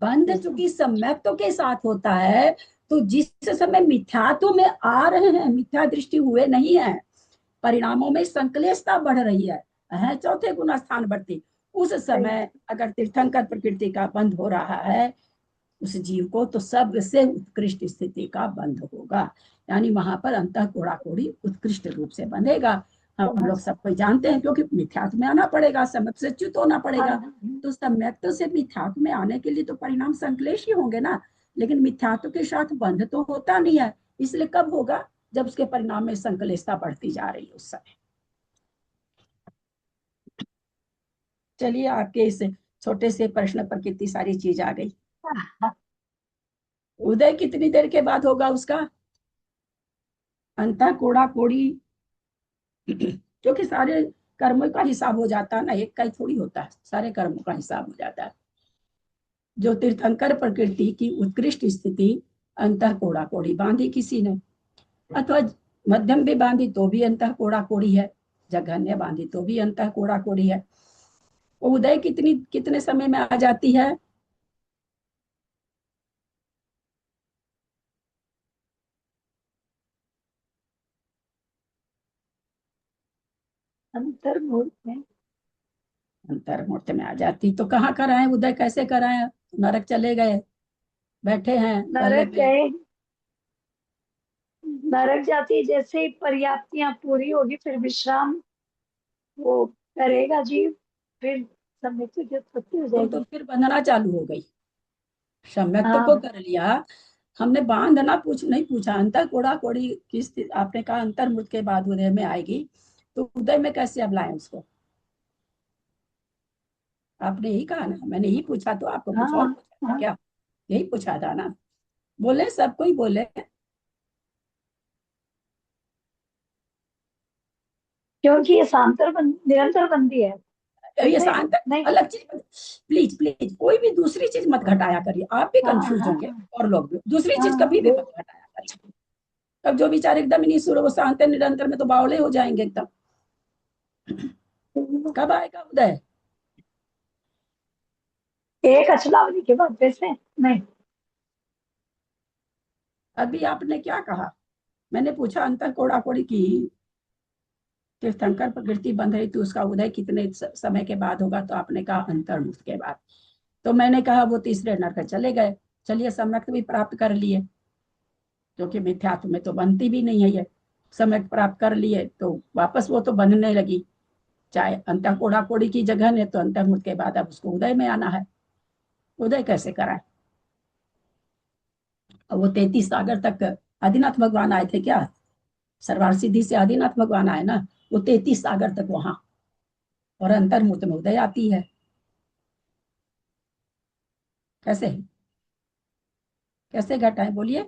बंध चूंकि सम्यक्त्व के साथ होता है, तो जिस समय मिथ्यात्व में आ रहे हैं, मिथ्या दृष्टि हुए नहीं है, परिणामों में संक्लेशता बढ़ रही है चौथे गुण स्थान बढ़ती, उस समय अगर तीर्थंकर प्रकृति का बंध हो रहा है उस जीव को, तो सबसे उत्कृष्ट स्थिति का बंध होगा, यानी वहां पर अंतः कोड़ा कोड़ी उत्कृष्ट रूप से बंधेगा। हम लोग सब कोई जानते हैं, क्योंकि मिथ्यात्व में आना पड़ेगा, सम्यक से च्युत होना पड़ेगा। तो सम्यक से मिथ्यात्व में आने के लिए तो परिणाम संक्लेश ही होंगे ना, लेकिन मिथ्यात्व के साथ बंध तो होता नहीं है, इसलिए कब होगा? जब उसके परिणाम में संक्लेशता बढ़ती जा रही है, उस समय। चलिए, आपके इस छोटे से प्रश्न पर कितनी सारी चीज आ गई। उदय कितनी देर के बाद होगा उसका? अंतः कोड़ा कोड़ी, क्योंकि सारे कर्मों का हिसाब हो जाता है ना, एक का ही थोड़ी होता है, सारे कर्मों का हिसाब हो जाता है। जो तीर्थंकर प्रकृति की उत्कृष्ट स्थिति अंतः कोड़ा कोड़ी बांधी किसी ने, अथवा मध्यम भी बांधी तो भी अंतः कोड़ा कोड़ी है, जघन्य बांधी तो भी अंतः कोड़ा कोड़ी है। उदय कितने समय में आ जाती है? अंतर्मुहूर्त में, अंतर्मुहूर्त में आ जाती, तो कहाँ कराएं उदय, कैसे कराएं? नरक चले गए, बैठे हैं नरक गए, नरक जाती जैसे ही पर्याप्तियां पूरी होगी, फिर विश्राम वो करेगा जीव, फिर सम्यक की उत्पत्ति हो तो जाएगी। फिर बंधना चालू हो गई। सम्यक तो को हाँ, कर लिया हमने, बांधना नहीं पूछा। अंतर कोड़ा कोड़ी किस, आपने कहा अंतर्मुहूर्त के बाद उदय में आएगी, तो उदय में कैसे अब लाएं उसको? आपने यही कहा ना, मैंने यही पूछा, तो आपको कुछ और पूछा था क्या? यही पूछा था ना, बोले, सब कोई बोले। क्योंकि ये निरंतर बंदी है। ये शांत नहीं, अलग चीज, प्लीज प्लीज कोई भी दूसरी चीज मत घटाया करिए, आप भी कंफ्यूज होंगे और लोग भी। दूसरी चीज कभी भी मत घटाया करिए। अब जो विचार एकदम नहीं सुर वो शांत है निरंतर में, तो बावले हो जाएंगे एकदम। कब आएगा उदय? एक अचलावनी के बाद वैसे नहीं। अभी आपने क्या कहा? मैंने पूछा अंतर कोड़ा कोड़ी की, तीर्थंकर प्रकृति बंध रही थी, उसका उदय कितने समय के बाद होगा? तो आपने कहा अंतर्मुख के बाद। तो मैंने कहा वो तीसरे नरक चले गए। चलिए सम्यक भी प्राप्त कर लिए, क्योंकि मिथ्यात्व में तो बनती भी नहीं है ये। सम्यक प्राप्त कर लिए तो वापस वो तो बनने लगी, चाहे अंतः कोड़ा कोड़ी की जगह ने, तो अंतर्मुख के बाद अब उसको उदय में आना है। उदय कैसे कराए? वो 33 सागर तक आदिनाथ भगवान आए थे क्या? सर्वार सिद्धि से आदिनाथ भगवान आए ना, वो 33 सागर तक वहां, और अंतर्मुख में उदय आती है। कैसे कैसे घटाए बोलिए?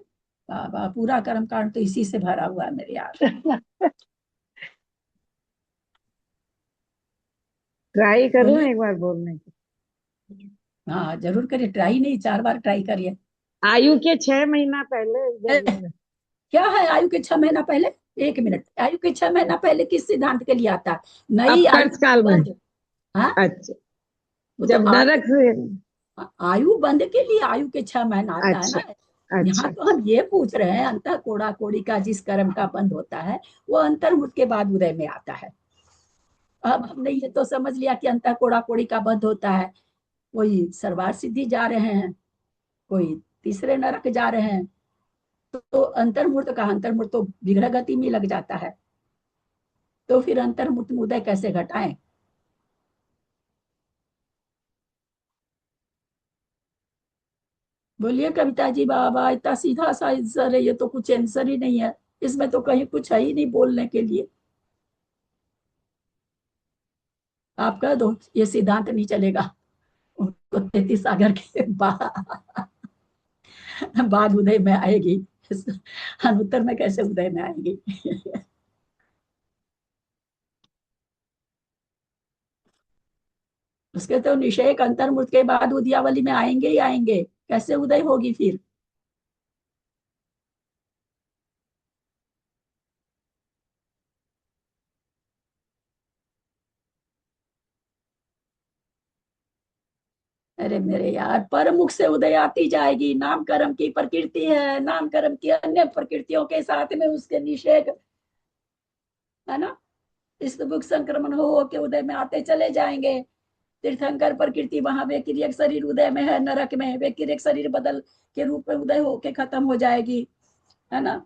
बाबा पूरा कर्म कांड तो इसी से भरा हुआ है मेरे यार। ट्राई करूं बोलिए। एक बार बोलने की। हाँ जरूर करिए, ट्राई नहीं 4 बार ट्राई करिए। आयु के 6 महीना पहले जब क्या है आयु के 6 महीना पहले? 1 मिनट, आयु के 6 महीना पहले किस सिद्धांत के लिए आता है? नई आयु अपकर्ष काल में। बंध। हाँ अच्छा, वो तो जब नरक से। आयु बंध के लिए आयु के 6 महीना आता है अच्छा ना। यहाँ अच्छा। तो हम ये पूछ रहे हैं, अंतः कोड़ा कोड़ी का जिस कर्म का बंध होता है वो अंतर्मुख के बाद उदय में आता है। अब हमने ये तो समझ लिया कि अंतः कोड़ा कोड़ी का बंध होता है, कोई सर्वार सिद्धि जा रहे हैं, कोई तीसरे नरक जा रहे हैं, तो अंतर्मुक्त का अंतर्मुक्त तो विग्रह गति में लग जाता है। तो फिर अंतर्मुक्त में उदय कैसे घटाएं? बोलिए कविता जी। बाबा इतना सीधा सा आंसर है, ये तो कुछ आंसर ही नहीं है, इसमें तो कहीं कुछ है ही नहीं बोलने के लिए। आप कह दो ये सिद्धांत नहीं चलेगा, उनको 33 सागर के बाद उदय में आएगी, अनुत्तर में कैसे उदय में आएगी? उसके तो निषेक अंतर्मुक्त के बाद उदयावली में आएंगे ही आएंगे, कैसे उदय होगी फिर? अरे मेरे यार, पर मुख से उदय आती जाएगी, नाम कर्म की प्रकृति है, नाम कर्म की अन्य प्रकृतियों के साथ में उसके निषेक है ना, इस बुक संक्रमण हो के उदय में आते चले जाएंगे। तीर्थंकर प्रकृति वहां व्यतिरिक शरीर उदय में है, नरक में व्यतिरिक शरीर बदल के रूप में उदय होके खत्म हो जाएगी, है ना।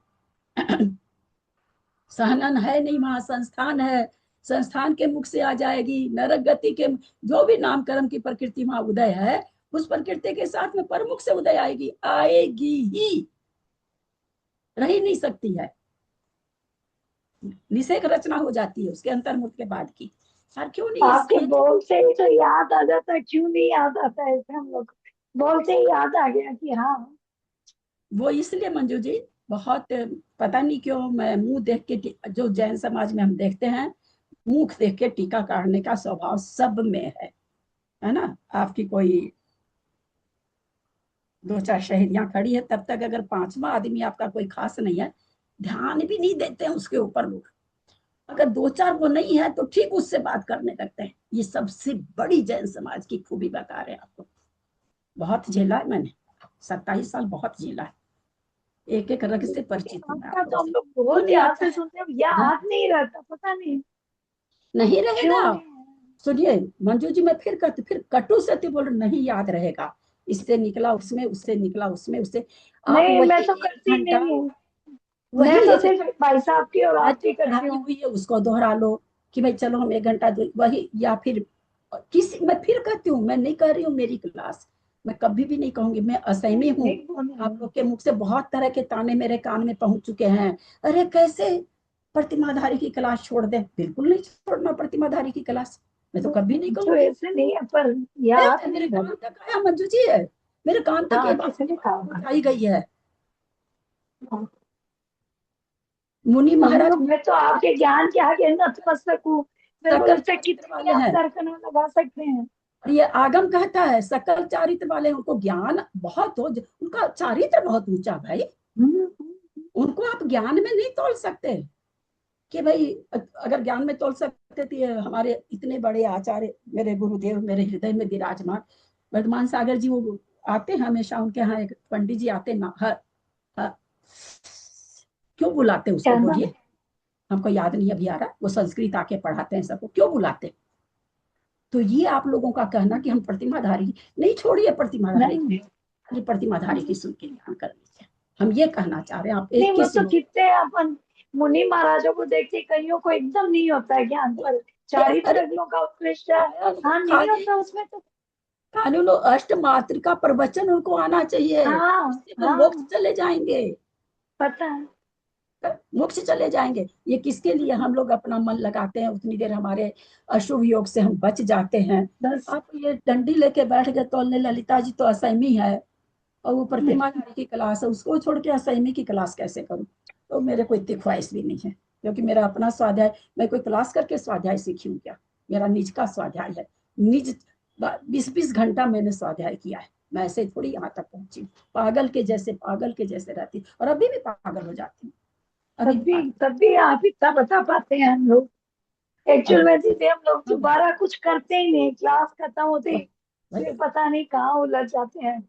सहनन है नहीं, वहां संस्थान है, संस्थान के मुख से आ जाएगी। नरक गति के जो भी नाम कर्म की प्रकृति वहां उदय है, उस प्रकृति के साथ में परमुख से उदय आएगी, आएगी ही, रह ही नहीं सकती है। निषेक रचना हो जाती है उसके अंतर्मुख के बाद की। यार क्यों नहीं आपके इसके बोलते ही तो याद आ जाता है, क्यों नहीं याद आता है ऐसे हम लोग बोलते ही याद आ गया कि हाँ। वो इसलिए मंजू जी, बहुत पता नहीं क्यों मैं मुंह देख के, जो जैन समाज में हम देखते हैं, मुख देख के टीका काटने का स्वभाव सब में है ना। आपकी कोई 2-4 शहरियां खड़ी है, तब तक अगर 5वां आदमी आपका कोई खास नहीं है, ध्यान भी नहीं देते हैं उसके ऊपर लोग। अगर 2-4 वो नहीं है तो ठीक उससे बात करने लगते हैं। ये सबसे बड़ी जैन समाज की खूबी बता रहे हैं आपको। बहुत झेला है मैंने, 27 साल बहुत झेला है, एक एक रग से परिचित हूँ मैं आपका आप तो लोग हम से। लोग क्यों बहुत नहीं याद आता से है? सुनते हैं, हाँ? याद नहीं रहता, पता नहीं नहीं क्यों रहेगा। नहीं। सुनिए मंजू जी, मैं फिर कटु सत्य बोल रही, नहीं याद रहेगा। इससे निकला उसमें, उससे निकला उसमें, उससे आप नहीं वही मैं तो 1 करती घंटा, नहीं हूँ, मैं वही तो 1 सिर्फ भाई साहब की और आज आपकी जो करती पढ़ाई हूँ। हुई है उसको दोहरा लो, कि भाई चलो हम 1 घंटा वही, या फिर किसी, मैं फिर कहती हूँ, मैं नहीं कह रही हूँ मेरी क्लास, मैं कभी भी नहीं कहूंगी, मैं असहमी हूँ। नहीं, वो नहीं। आप लोग के मुख से बहुत तरह के ताने मेरे कान में पहुंच चुके हैं, अरे कैसे प्रतिमाधारी की क्लास छोड़ दे? बिल्कुल नहीं छोड़ना प्रतिमाधारी की क्लास, मैं तो कभी नहीं तो कहूंगी। ऐसे नहीं है, पर याद मेरे नहीं कान रहता। तक आया मंजू जी है, मेरे कान तक ये हाँ बात किसी ने कहा होगा। पहुंचाई गई है। हाँ। मुनि हम महाराज लोग, मैं तो आपके ज्ञान के आगे नतमस्तक हूँ, मेरे को सकल लगता है चारित्र कितनी वाले आप हैं, तर्कना लगा सकते हैं। और ये आगम कहता है सकल चारित्र वाले, उनको ज्ञान बहुत हो, उनका चारित्र बहुत ऊंचा भाई, हम्म, उनको आप ज्ञान में नहीं तोल सकते। कि भाई अगर ज्ञान में तोल सकते थे, हमारे इतने बड़े आचार्य, मेरे गुरुदेव मेरे हृदय में विराजमान वर्धमान सागर जी, वो आते हैं हमेशा, उनके यहाँ एक पंडित जी आते ना, क्यों बुलाते उसको क्या नाम? बोलिए? हमको याद नहीं अभी आ रहा, वो संस्कृत आके पढ़ाते हैं सबको, क्यों बुलाते? तो ये आप लोगों का कहना कि हम प्रतिमाधारी नहीं, छोड़िए प्रतिमाधारी, नहीं प्रतिमाधारी की सुन के ध्यान कर लीजिए। हम ये कहना चाह रहे हैं, आप नहीं, एक वो किसी तो कितने अपन मुनि महाराजों को देखते, कईयों को एकदम नहीं होता है ज्ञान, पर चारित्र का उत्कृष्ट है। हाँ, नहीं होता उसमें तो। कानून अष्ट मात्र का प्रवचन उनको आना चाहिए, हाँ उससे वो हाँ, मोक्ष चले जाएंगे, पता है। मोक्ष चले जाएंगे। ये किसके लिए हम लोग अपना मन लगाते हैं, उतनी देर हमारे अशुभ योग से हम बच जाते हैं। बस आप ये डंडी लेके बैठ गए तोलने, ललिता जी तो असहमी है और वो प्रतिमा की क्लास है, उसको छोड़ के असहमी की क्लास कैसे करूं? तो मेरे को इतनी ख्वाहिश भी नहीं है, क्योंकि मेरा अपना स्वाध्याय, मैं कोई क्लास करके स्वाध्याय सीखी हूँ क्या? मेरा निज का स्वाध्याय है, निज 20-20 घंटा मैंने स्वाध्याय किया है। मैं ऐसे थोड़ी यहाँ तक पहुंची, पागल के जैसे रहती, और अभी भी पागल हो जाती हूँ। तब भी आप इतना बता पाते हैं। हम लोग एक्चुअल में दीदी, हम लोग दोबारा कुछ करते ही नहीं, क्लास खत्म होते ही फिर पता नहीं कहाँ उलझ जाते हैं।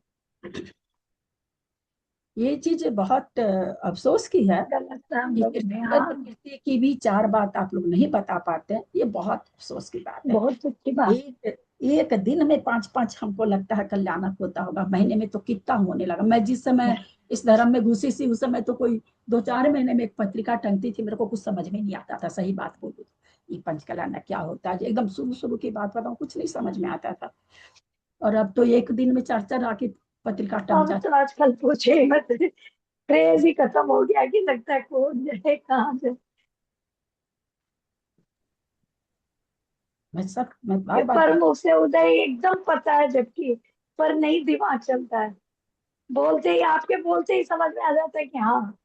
ये चीज बहुत अफसोस की है गलत है हम कि लोग में। तीर्थंकर हाँ, प्रकृति की भी 4 बात आप लोग नहीं बता पाते हैं, ये बहुत अफसोस की बात है। बहुत अच्छी बात। एक दिन में 5-5 हमको लगता है कल्याणक होता होगा, महीने में तो कितना होने लगा। मैं जिस समय इस धर्म में घुसी सी, उस समय तो कोई 2-4 महीने में एक पत्रिका टंगती थी, मेरे को कुछ समझ में नहीं आता था, सही बात बोलूं ये पंचकल्याणक क्या होता है, एकदम शुरू की बात बताऊं, कुछ नहीं समझ में आता था। और अब तो एक दिन में 4-4 आके पत्रिका टंग अब जाती। तो आजकल पूछे ही मत, क्रेज ही खत्म हो गया कि लगता है कौन जाए कहाँ जाए। मैं बार बार पर मुंह से उदय एकदम पता है, जबकि पर नहीं दिमाग चलता है। बोलते ही, आपके बोलते ही समझ में आ जाता है कि हाँ।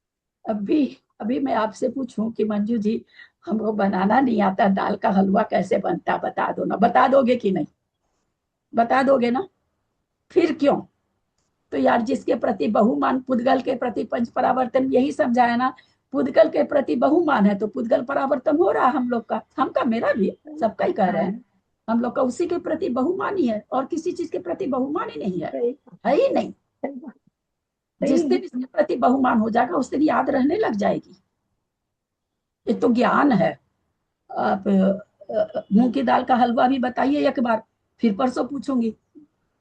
अभी अभी मैं आपसे पूछूं कि मंजू जी, हमको बनाना नहीं आता, दाल का हलवा कैसे बनता, बता दो ना, बता दोगे कि नहीं? बता दोगे ना? फिर क्यों? तो यार, जिसके प्रति बहुमान, पुद्गल के प्रति पंच परावर्तन, यही समझाया ना, पुद्गल के प्रति बहुमान है तो पुद्गल परावर्तन हो रहा हम लोग का, हमका, मेरा भी, सबका ही कह रहे हैं। हम लोग का उसी के प्रति बहुमान ही है, और किसी चीज के प्रति बहुमान ही नहीं है ही नहीं। जिस दिन इसके प्रति बहुमान हो जाएगा, उस दिन याद रहने लग जाएगी। ये तो ज्ञान है। आप मूंग की दाल का हलवा भी बताइए एक बार, फिर परसों पूछूंगी,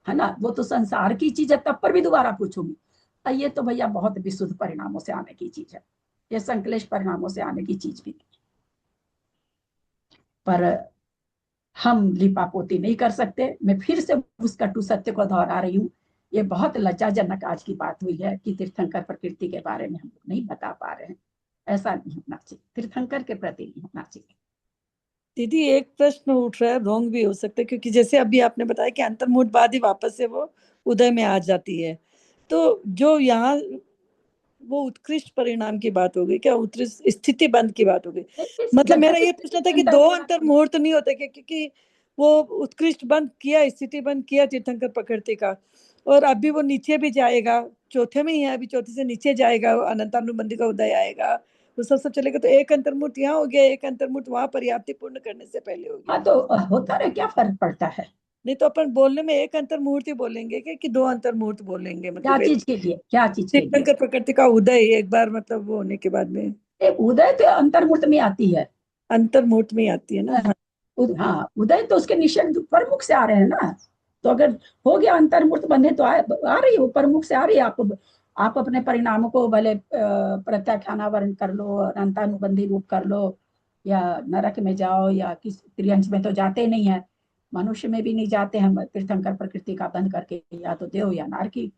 है ना? वो तो संसार की चीज है, तब पर भी दोबारा पूछूंगी। ये तो भैया बहुत विशुद्ध परिणामों से आने की चीज है, ये संकलेश परिणामों से आने की चीज भी नहीं। पर हम लिपापोती नहीं कर सकते। मैं फिर से उस कटु सत्य को दोहरा रही हूँ, ये बहुत लज्जाजनक आज की बात हुई है कि तीर्थंकर प्रकृति के बारे में हम लोग नहीं बता पा रहे हैं। ऐसा नहीं होना चाहिए, तीर्थंकर के प्रति नहीं होना चाहिए। दीदी एक प्रश्न उठ रहा है, रॉन्ग भी हो सकता है, क्योंकि जैसे अभी आपने बताया कि अंतर्मुठ बाद ही वापस से वो उदय में आ जाती है, तो जो यहाँ वो उत्कृष्ट परिणाम की बात हो गई क्या, उत्कृष्ट स्थिति बंद की बात हो गई? मतलब मेरा ये पूछना था कि 2 अंतर्मुहूर्त नहीं होते क्या, क्योंकि वो उत्कृष्ट बंद किया, स्थिति बंद किया तीर्थंकर प्रकृति का, और अभी वो नीचे भी जाएगा, चौथे में ही है, अभी चौथे से नीचे जाएगा, अनंतानुबंधी का उदय आएगा, वो सब चलेगा। तो एक अंतर्मुहूर्त यहाँ हो गया, एक अंतर्मुहूर्त वहां पर्याप्ति पूर्ण करने से पहले हो गया। हाँ, तो होता रहे, क्या फर्क पड़ता है? नहीं तो अपन बोलने में एक अंतर्मुहूर्त ही बोलेंगे कि 2 अंतर्मुहूर्त बोलेंगे? क्या मतलब चीज के लिए, क्या चीज के लिए? तीर्थंकर प्रकृति का उदय एक बार, मतलब वो होने के बाद में उदय तो अंतर्मुहूर्त में आती है, अंतर्मुहूर्त में आती है ना। हाँ, उदय तो उसके निषेध प्रमुख से आ रहे हैं ना। तो अगर हो गया अंतर्मुहूर्त बंधे, तो आ रही है, वो प्रमुख से आ रही है। आप अपने परिणामों को भले प्रत्याख्यानावरण कर लो, अनंतानुबंधी रूप कर लो, या नरक में जाओ, या किस त्रियंश में तो जाते नहीं है, मनुष्य में भी नहीं जाते हम तीर्थंकर प्रकृति का बंध करके, या तो देव या नारकी।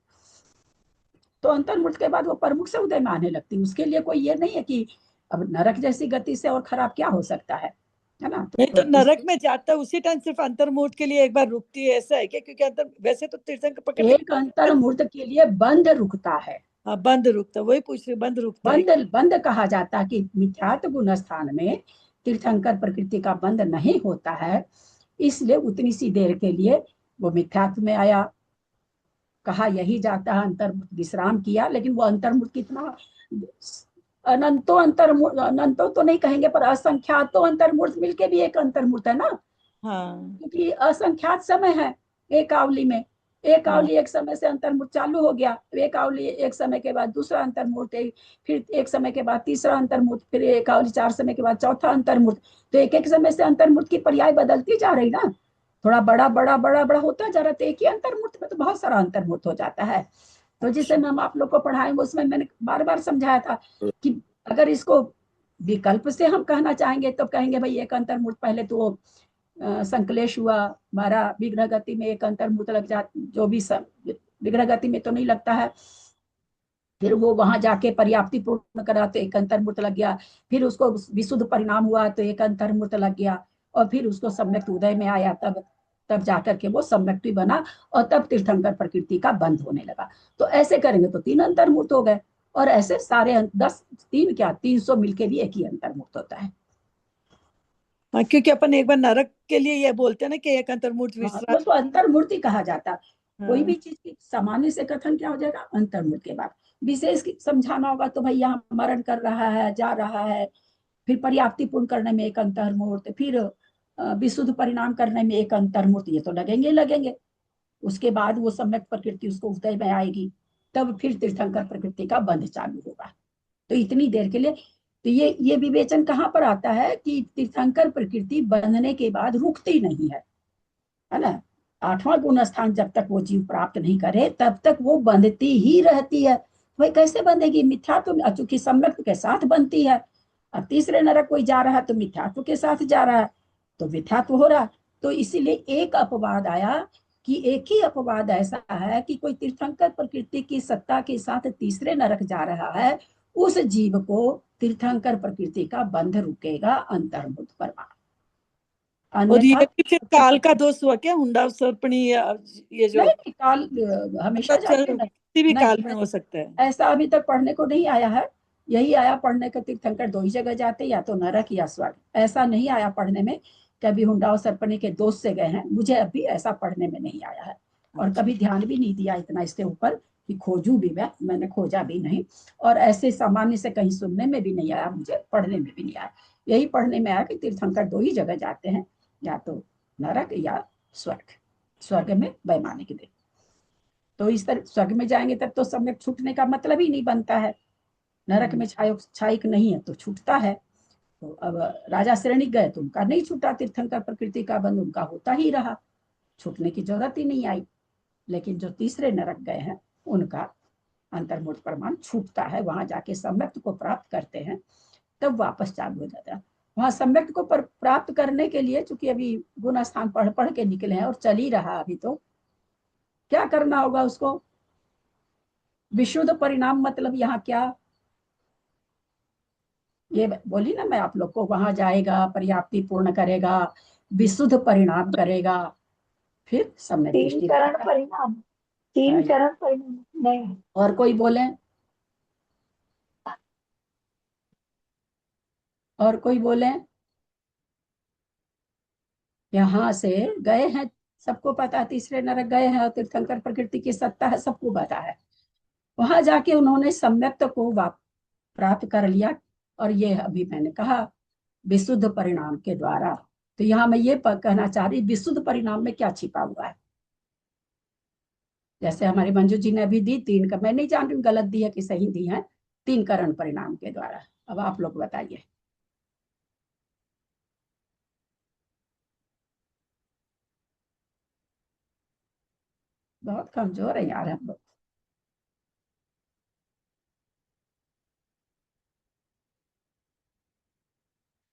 तो अंतर्मुहूर्त के बाद वो प्रमुख से उदय में आने लगती है। उसके लिए कोई ये नहीं है कि अब नरक जैसी गति से और खराब क्या हो सकता है ना? नहीं तो नरक में जाता है उसी टाइम, सिर्फ अंतर्मुहूर्त के लिए एक बार रुकती है, ऐसा है क्या? क्योंकि अंतर वैसे तो तीर्थंकर प्रकृति एक अंतर्मुहूर्त के लिए बंध रुकता है। हाँ, बंद रुकता, वही पूछ रही, बंद रुकता है। बंद कहा जाता है कि मिथ्यात्व गुण स्थान में तीर्थंकर प्रकृति का बंध नहीं होता है, इसलिए उतनी सी देर के लिए वो मिथ्यात्व में आया, कहा यही जाता है, अंतर्मुहूर्त विश्राम किया। लेकिन वो अंतर्मुहूर्त कितना, अनंतो तो नहीं कहेंगे, पर असंख्यातो अंतर्मुहूर्त मिलके भी एक अंतर्मुहूर्त है ना। हाँ, क्योंकि असंख्यात समय है एक आवली में, एक आवली एक समय से अंतर्मुख चालू हो गया, एक आवली एक समय के बाद दूसरा अंतर्मुख, फिर एक समय के बाद तीसरा अंतर्मुख, फिर एक आवली 4 समय के बाद चौथा अंतर्मुख। तो एक एक समय से अंतर्मुख की पर्याय बदलती जा रही ना, थोड़ा बड़ा बड़ा बड़ा बड़ा होता जा रहा। तो एक ही अंतर्मुख में तो बहुत सारा अंतर्मुख हो जाता है। तो जिसे हम आप लोग को पढ़ाए उसमें मैंने बार बार समझाया था कि अगर इसको विकल्प से हम कहना चाहेंगे तो कहेंगे भाई एक अंतर्मुख पहले तो वो संकलेश हुआ हमारा, विग्रह गति में एक अंतर्मुख लग जा, जो भी विग्रह गति में तो नहीं लगता है, फिर वो वहां जाके पर्याप्ति पूर्ण करा तो एक अंतर्मुख लग गया, फिर उसको विशुद्ध परिणाम हुआ तो एक अंतर्मुख लग गया, और फिर उसको सम्यक उदय में आया, तब तब जाकर के वो सम्यक भी बना, और तब तीर्थंकर प्रकृति का बंध होने लगा। तो ऐसे करेंगे तो 3 अंतर्मुख हो गए, और ऐसे सारे 10 3 क्या 300 मिलके भी एक ही अंतर्मुख होता है। हाँ, क्योंकि अपन एक बार नरक के लिए ये बोलते हैं ना कि एक अंतर्मूर्त हाँ, विश्राम। उसको अंतर्मूर्ति कहा जाता है। कोई भी हाँ, चीज की सामान्य से कथन क्या हो जाएगा, अंतर्मुख के बाद विशेष समझाना होगा तो भाई यहाँ मरण कर रहा है, जा रहा है, फिर पर्याप्ति पूर्ण करने में एक अंतर्मूर्त, फिर विशुद्ध परिणाम करने में एक अंतर्मूर्त, ये तो लगेंगे लगेंगे। उसके बाद वो सम्यक प्रकृति उसको उदय में आएगी, तब फिर तीर्थंकर प्रकृति का बंध चालू होगा। तो इतनी देर के लिए तो ये विवेचन कहाँ पर आता है कि तीर्थंकर प्रकृति बंधने के बाद रुकती नहीं है ना। 8वां गुण स्थान जब तक वो जीव प्राप्त नहीं करे तब तक वो बंधती ही रहती है। भाई कैसे बंधेगी, मिथ्यात्व, चूंकि सम्यक के साथ बनती है। अब तीसरे नरक कोई जा रहा है तो मिथ्यात्व के साथ जा रहा है, तो मिथ्यात्व हो रहा। तो इसीलिए एक अपवाद आया कि एक ही अपवाद ऐसा है कि कोई तीर्थंकर प्रकृति की सत्ता के साथ तीसरे नरक जा रहा है, उस जीव को तीर्थंकर प्रकृति का बंध रुकेगा अंतर्मुख परमात्मा। और ये अन्यथा भी फिर काल का दोष हुआ क्या, हुंडा सर्पणी ये जो नहीं, काल हमेशा जाके नहीं, किसी भी काल में नहीं हो सकता है। ऐसा अभी तक पढ़ने को नहीं आया है। यही आया पढ़ने के तीर्थंकर 2 ही जगह जाते, या तो नरक या स्वर्ग। ऐसा नहीं आया पढ़ने में कभी हुंडा और सर्पणी के दोष से गए हैं, मुझे अभी ऐसा पढ़ने में नहीं आया है, और कभी ध्यान भी नहीं दिया इतना इसके ऊपर कि खोजू भी मैंने खोजा भी नहीं, और ऐसे सामान्य से कहीं सुनने में भी नहीं आया, मुझे पढ़ने में भी नहीं आया। यही पढ़ने में आया कि तीर्थंकर 2 ही जगह जाते हैं, या तो नरक या स्वर्ग। स्वर्ग में वैमानिक देव, तो इस तरह स्वर्ग में जाएंगे तब तो सम्यक छूटने का मतलब ही नहीं बनता है। नरक में छायक नहीं है तो छूटता है। तो अब राजा श्रेणी गए तो उनका नहीं छूटा, तीर्थंकर प्रकृति का बंध उनका होता ही रहा, छूटने की जरूरत ही नहीं आई। लेकिन जो तीसरे नरक गए हैं उनका अंतर्मुख प्रमाण छूटता है, वहां जाके सम्यक को प्राप्त करते हैं, तब वापस चालू हो जाता है। वहां सम्यक को प्राप्त करने के लिए चूंकि अभी गुण स्थान पढ़ पढ़ के निकले हैं और चल ही रहा अभी, तो क्या करना होगा उसको, विशुद्ध परिणाम मतलब यहाँ क्या, ये बोली ना मैं आप लोग को, वहां जाएगा, पर्याप्ति पूर्ण करेगा, विशुद्ध परिणाम करेगा, फिर सम्यक 3 दृष्टि चरण परिणाम, 3 चरण परिणाम नहीं। और कोई बोले, और कोई बोले, यहाँ से गए हैं, सबको पता है तीसरे नरक गए हैं और तीर्थंकर प्रकृति की सत्ता है, सबको पता है। वहां जाके उन्होंने सम्यक को प्राप्त कर लिया, और ये अभी मैंने कहा विशुद्ध परिणाम के द्वारा। तो यहाँ मैं ये कहना चाह रही, विशुद्ध परिणाम में क्या छिपा हुआ है। जैसे हमारी मंजू जी ने अभी दी 3 का, मैं नहीं जान रही गलत दी है कि सही दी है, 3 करण परिणाम के द्वारा। अब आप लोग बताइए। बहुत कमजोर है यार हम लोग।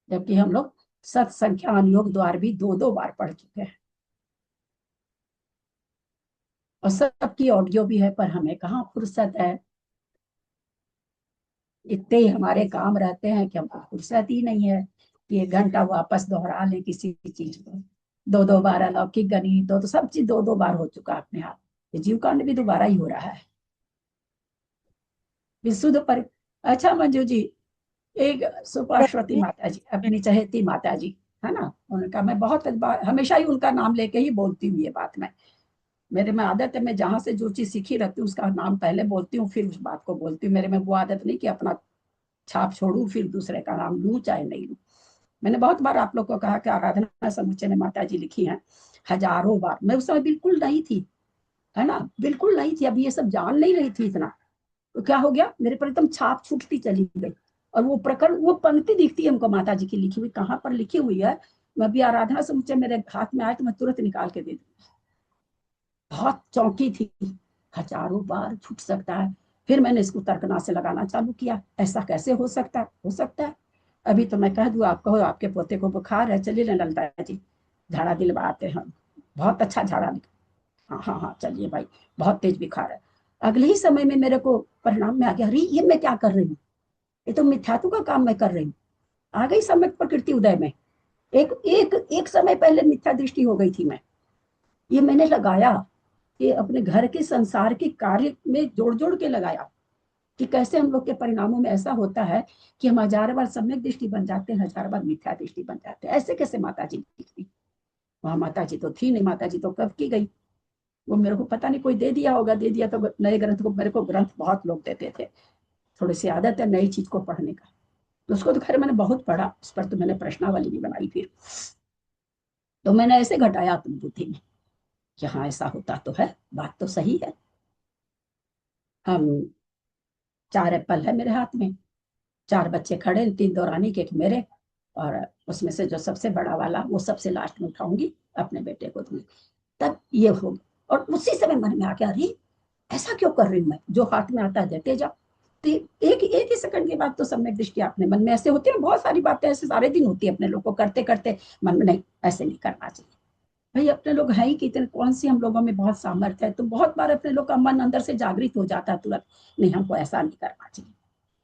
जबकि हम लोग सत संख्या अनुयोग द्वार भी 2-2 बार पढ़ चुके हैं, और सबकी ऑडियो भी है, पर हमें कहाँ फुर्सत है। इतने ही हमारे काम रहते हैं कि हमको फुर्सत ही नहीं है कि 1 घंटा वापस दोहरा लें किसी चीज को। 2-2 बार अलौकिक गणित, तो सब चीज 2-2 बार हो चुका अपने आप। ये जीव कांड भी दोबारा ही हो रहा है। विशुद्ध पर अच्छा मंजू जी, एक सुपार्श्वती माता जी, अपनी चहेती माता जी है ना, उनका मैं बहुत बार हमेशा ही उनका नाम लेके ही बोलती हूँ। ये बात मेरे में आदत है, मैं जहां से जो चीज सीखी रहती हूँ उसका नाम पहले बोलती हूँ, फिर उस बात को बोलती हूँ। मेरे में वो आदत नहीं कि अपना छाप छोड़ू फिर दूसरे का नाम लूँ चाहे नहीं लूँ। मैंने बहुत बार आप लोग को कहा कि आराधना समुच्चय में माता जी लिखी हैं, हजारों बार। मैं उस समय बिल्कुल नहीं थी, है ना, बिल्कुल नहीं थी, अभी ये सब जान नहीं रही थी इतना। तो क्या हो गया, मेरे पर एकदम छाप छूटती चली गई। और वो प्रकरण, वो पंक्ति दिखती है हमको माता जी की लिखी हुई, कहाँ पर लिखी हुई है, मैं भी आराधना से मुझे मेरे हाथ में आए तो मैं तुरंत निकाल के दे दूँ। बहुत चौंकी थी, हजारों बार छूट सकता है। फिर मैंने इसको तर्कना से लगाना चालू किया, ऐसा कैसे हो सकता है, हो सकता है। अभी तो मैं कह दूं, आप कहो आपके पोते को बुखार है, चलिए ना ललिता जी झाड़ा दिलवाते हैं, बहुत अच्छा झाड़ा। हाँ हाँ हाँ चलिए भाई, बहुत तेज बुखार है। अगले ही समय में मेरे को परिणाम में आ गया, अरे ये मैं क्या कर रही हूँ, ये तो मिथ्यात्व का काम मैं कर रही हूँ। आ गई सम्यक प्रकृति उदय में। एक एक एक समय पहले मिथ्या दृष्टि हो गई थी मैं, ये मैंने लगाया कि अपने घर के संसार के कार्य में जोड़ जोड़ के लगाया कि कैसे हम लोग के परिणामों में ऐसा होता है कि हम हजार बार सम्यक दृष्टि बन जाते हैं, हजार बार मिथ्या दृष्टि बन जाते हैं। ऐसे कैसे माता जी थी, वहां माता जी तो थी नहीं, माता जी तो कब की गई। वो मेरे को पता नहीं कोई दे दिया होगा, दे दिया तो नए ग्रंथ को, मेरे को ग्रंथ बहुत लोग देते थे, थोड़ी सी आदत है नई चीज को पढ़ने का, तो उसको तो खैर मैंने बहुत पढ़ा, उस पर तो मैंने प्रश्नावली भी बनाई फिर। तो मैंने ऐसे घटाया अपनी बुद्धि में कि हाँ ऐसा होता तो है, बात तो सही है। हम 4 एप्पल है मेरे हाथ में, 4 बच्चे खड़े, 3 दौरानी के, एक मेरे, और उसमें से जो सबसे बड़ा वाला वो सबसे लास्ट में उठाऊंगी, अपने बेटे को दूंगी, तब ये होगा। और उसी समय मन में आ गया, अरे ऐसा क्यों कर रही हूँ मैं, जो हाथ में आता है देते जाओ। तो एक एक ही सेकंड के बाद तो सम्यक दृष्टि अपने मन में ऐसे होती है, बहुत सारी बातें ऐसे सारे दिन होती है अपने लोग को करते करते मन में, नहीं ऐसे नहीं करना चाहिए भाई, अपने लोग है ही कितने, कौन सी हम लोगों में बहुत सामर्थ्य है, तो बहुत बार अपने लोग का मन अंदर से जागृत हो जाता है तुरंत, नहीं हमको ऐसा नहीं करना चाहिए।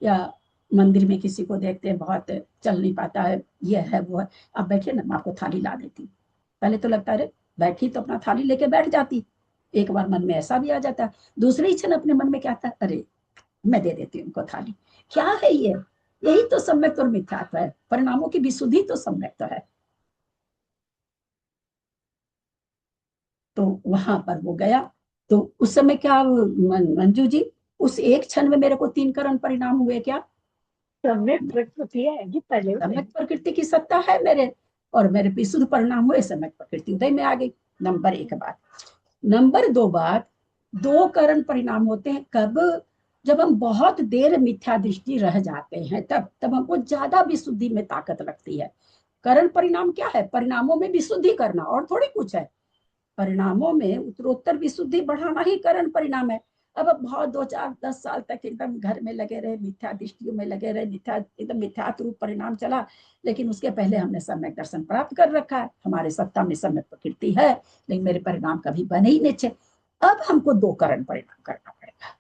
या मंदिर में किसी को देखते हैं बहुत चल नहीं पाता है, ये है वो है, अब बैठिए ना मैं आपको थाली ला देती हूँ। पहले तो लगता है अरे बैठी तो अपना थाली लेके बैठ जाती, एक बार मन में ऐसा भी आ जाता है, दूसरी क्षण अपने मन में क्या आता है, अरे मैं दे देती हूँ उनको थाली। क्या है ये, यही तो सम्यक और मिथ्यात्व है, परिणामों की विशुद्धि तो सम्यक है। तो वहां पर वो गया, तो उस समय क्या मंजू जी, उस एक क्षण में मेरे को 3 करण परिणाम हुए क्या, सम्यक प्रकृति है कि पहले उदय सम्यक प्रकृति की सत्ता है मेरे, और मेरे विशुद्ध परिणाम हुए, सम्यक प्रकृति उदय में आ गई। नंबर 1 बात। नंबर 2 बात, 2 करण परिणाम होते हैं कब, जब हम बहुत देर मिथ्या दृष्टि रह जाते हैं, तब हमको ज्यादा विशुद्धि में ताकत लगती है। करण परिणाम क्या है, परिणामों में विशुद्धि करना, और थोड़ी कुछ है। परिणामों में उत्तरोत्तर विशुद्धि बढ़ाना ही करण परिणाम है। अब बहुत 2 4 10 साल तक एकदम घर में लगे रहे, मिथ्या दृष्टियों में लगे रहे, मिथ्या एकदम मिथ्यात्व रूप परिणाम चला, लेकिन उसके पहले हमने सम्यक दर्शन प्राप्त कर रखा है, हमारे सत्ता में सम्यक प्रकृति है, लेकिन मेरे परिणाम कभी बने ही नहीं। अब हमको 2 करण परिणाम करना पड़ेगा।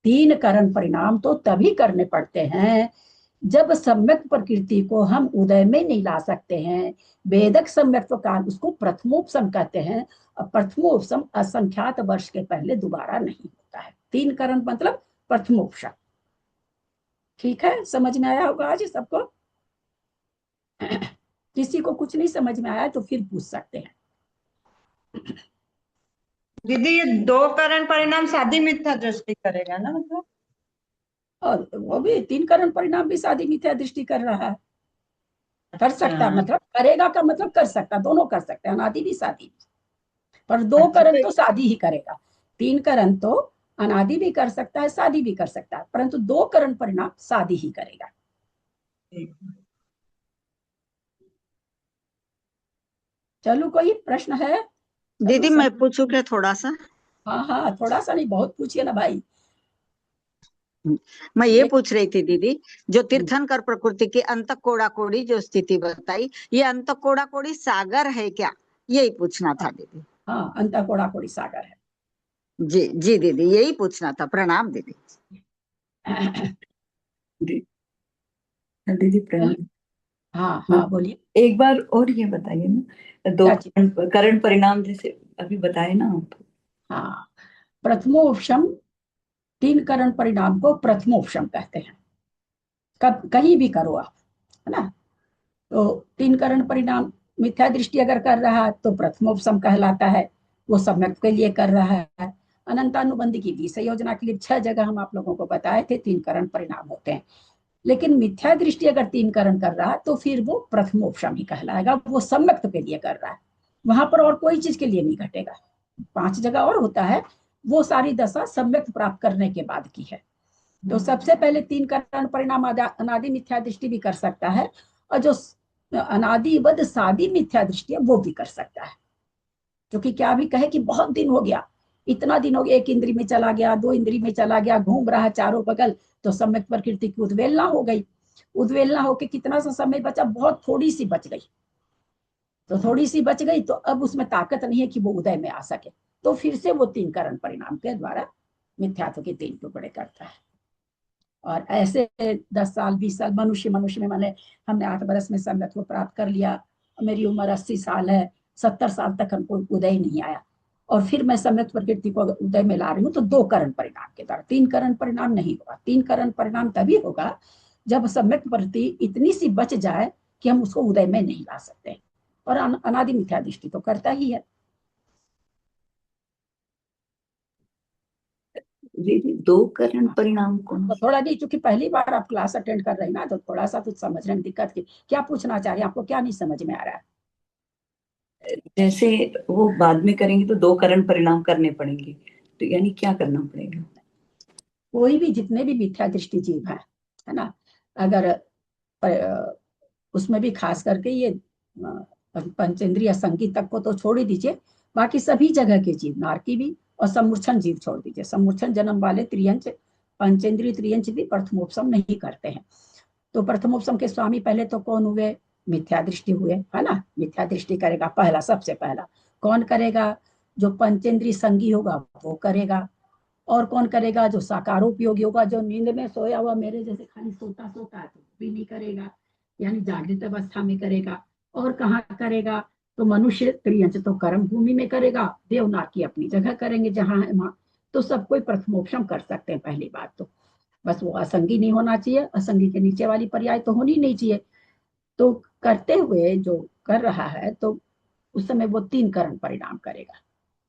3 करण परिणाम तो तभी करने पड़ते हैं जब सम्यक प्रकृति को हम उदय में नहीं ला सकते हैं। वेदक सम्यक्त्व काल उसको प्रथमोपसम कहते हैं, और प्रथमोपसम असंख्यात वर्ष के पहले दोबारा नहीं होता है। 3 करण मतलब प्रथमोपसम। ठीक है, समझ में आया होगा आज सबको। किसी को कुछ नहीं समझ में आया तो फिर पूछ सकते हैं। दीदी ये 2 करण परिणाम शादी मिथ्या दृष्टि करेगा ना, मतलब और वो भी 3 करण परिणाम भी शादी मिथ्या दृष्टि कर रहा है, कर सकता, मतलब करेगा का मतलब कर सकता, दोनों कर सकते हैं, अनादि भी शादी भी। पर 2 करण तो शादी ही करेगा, 3 करण तो अनादि भी कर सकता है, शादी भी कर सकता है, परंतु 2 करण परिणाम शादी ही करेगा। चलो कोई प्रश्न है? दीदी मैं पूछूं क्या थोड़ा सा? हाँ हाँ, थोड़ा सा नहीं, बहुत पूछिए ना भाई। मैं ये पूछ रही थी दीदी, जो तीर्थंकर प्रकृति की अंत कोड़ा कोड़ी जो स्थिति बताई, ये अंत कोड़ा कोड़ी सागर है क्या, यही पूछना था दीदी। हाँ, अंत कोड़ा कोड़ी सागर है। जी जी दीदी, यही पूछना था। प्रणाम दीदी। दीदी प्रणाम। हाँ हाँ बोलिए। एक बार और ये बताइए ना, 2 करण परिणाम जैसे अभी बताए ना आप। हाँ, प्रथमोपशम, 3 करण परिणाम को प्रथमोपशम कहते हैं। कब कहीं भी करो आप, है ना, तो 3 करण परिणाम मिथ्या दृष्टि अगर कर रहा है तो प्रथमोपशम कहलाता है, वो सम्यक के लिए कर रहा है। अनंतानुबंधी की 20 योजना के लिए 6 जगह हम आप लोगों को बताए थे 3 करण परिणाम होते हैं। लेकिन मिथ्या दृष्टि अगर 3 करण कर रहा है तो फिर वो प्रथमोपशम ही कहलाएगा, वो सम्यक के लिए कर रहा है, वहां पर और कोई चीज के लिए नहीं घटेगा, 5 जगह और होता है, वो सारी दशा सम्यक प्राप्त करने के बाद की है। तो सबसे पहले 3 कारण परिणाम अनादि मिथ्या दृष्टि भी कर सकता है, और जो अनादिवद सादी मिथ्या दृष्टि है वो भी कर सकता है। क्योंकि क्या भी कहे कि बहुत दिन हो गया, इतना दिन हो गया, 1 इंद्री में चला गया, 2 इंद्री में चला गया, घूम रहा चारों बगल, तो सम्यक प्रकृति की उद्वेलना हो गई। उद्वेलना होके कितना सा समय बचा, बहुत थोड़ी सी बच गई। तो थोड़ी सी बच गई तो अब उसमें ताकत नहीं है कि वो उदय में आ सके, तो फिर से वो 3 कारण परिणाम के द्वारा मिथ्यात्व के 3 टुकड़े करता है। और ऐसे 10 साल 20 साल मनुष्य में माने हमने 8 बरस में सम्यक्त्व प्राप्त कर लिया, मेरी उम्र 80 साल है, 70 साल तक हमको उदय नहीं आया, और फिर मैं सम्यक प्रकृति को उदय में ला रही हूँ, तो 2 कारण परिणाम के द्वारा, 3 कारण परिणाम नहीं होगा। 3 कारण परिणाम तभी होगा जब सम्यक प्रकृति इतनी सी बच जाए कि हम उसको उदय में नहीं ला सकते, और अनादि मिथ्या दृष्टि तो करता ही है। दीदी 2 कारण परिणाम कौन तो थोड़ा नहीं, क्योंकि पहली बार आप क्लास अटेंड कर रही ना, तो थोड़ा सा कुछ समझने में दिक्कत की। क्या पूछना चाह रही हैं, आपको क्या नहीं समझ में आ रहा है? जैसे वो बाद में करेंगे तो 2 कारण परिणाम करने पड़ेंगे, तो यानी क्या करना पड़ेगा? कोई भी जितने भी मिथ्या दृष्टि जीव है ना, अगर उसमें भी खास करके ये पंचेंद्रिय संगीत तक को तो छोड़ ही दीजिए, बाकी सभी जगह के जीव, नारकी भी और सम्मूर्छन जीव छोड़ दीजिए। सम्मूर्छन जन्म वाले त्रियंच, पंचेंद्रिय त्रियंच भी प्रथमोपसम नहीं करते हैं। तो प्रथमोपसम के स्वामी पहले तो कौन हुए? मिथ्या दृष्टि हुए, है ना। मिथ्या दृष्टि करेगा पहला, सबसे पहला कौन करेगा? जो पंचेंद्रिय संगी होगा वो करेगा। और कौन करेगा? जो साकारोपयोगी होगा, जो नींद में सोया हुआ मेरे जैसे खाली सोता सोता है तो भी नहीं करेगा, यानी जागृत अवस्था में करेगा। और कहाँ करेगा? तो मनुष्य त्रियंच तो कर्म भूमि में करेगा, देवनाग की अपनी जगह करेंगे जहां है वहां। तो सब कोई प्रथमोपशम कर सकते हैं। पहली बात तो बस वो असंगी नहीं होना चाहिए, असंगी के नीचे वाली पर्याय तो होनी नहीं चाहिए। तो करते हुए जो कर रहा है, तो उस समय वो 3 कारण परिणाम करेगा।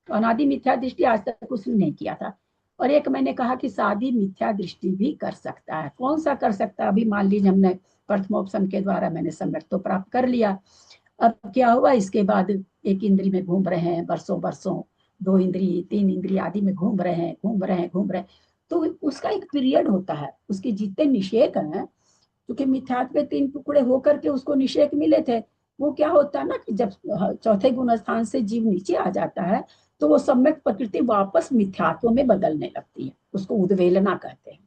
तो अनादि मिथ्या दृष्टि आज तक उसने नहीं किया था। और एक मैंने कहा कि सादी मिथ्या दृष्टि भी कर सकता है। कौन सा कर सकता है? अभी मान लीजिए हमने प्रथमोपसम के द्वारा मैंने सम्यक तो प्राप्त कर लिया, अब क्या हुआ? इसके बाद 1 इंद्री में घूम रहे हैं बरसों बरसों, 2 इंद्री 3 इंद्री आदि में घूम रहे हैं, तो उसका एक पीरियड होता है, उसके जितने निषेक हैं, क्योंकि मिथ्यात्व के 3 टुकड़े होकर के उसको निषेक मिले थे। वो क्या होता है ना कि जब चौथे गुण स्थान से जीव नीचे आ जाता है, तो वो सम्यक प्रकृति वापस मिथ्यात्व में बदलने लगती है, उसको उद्वेलना कहते हैं।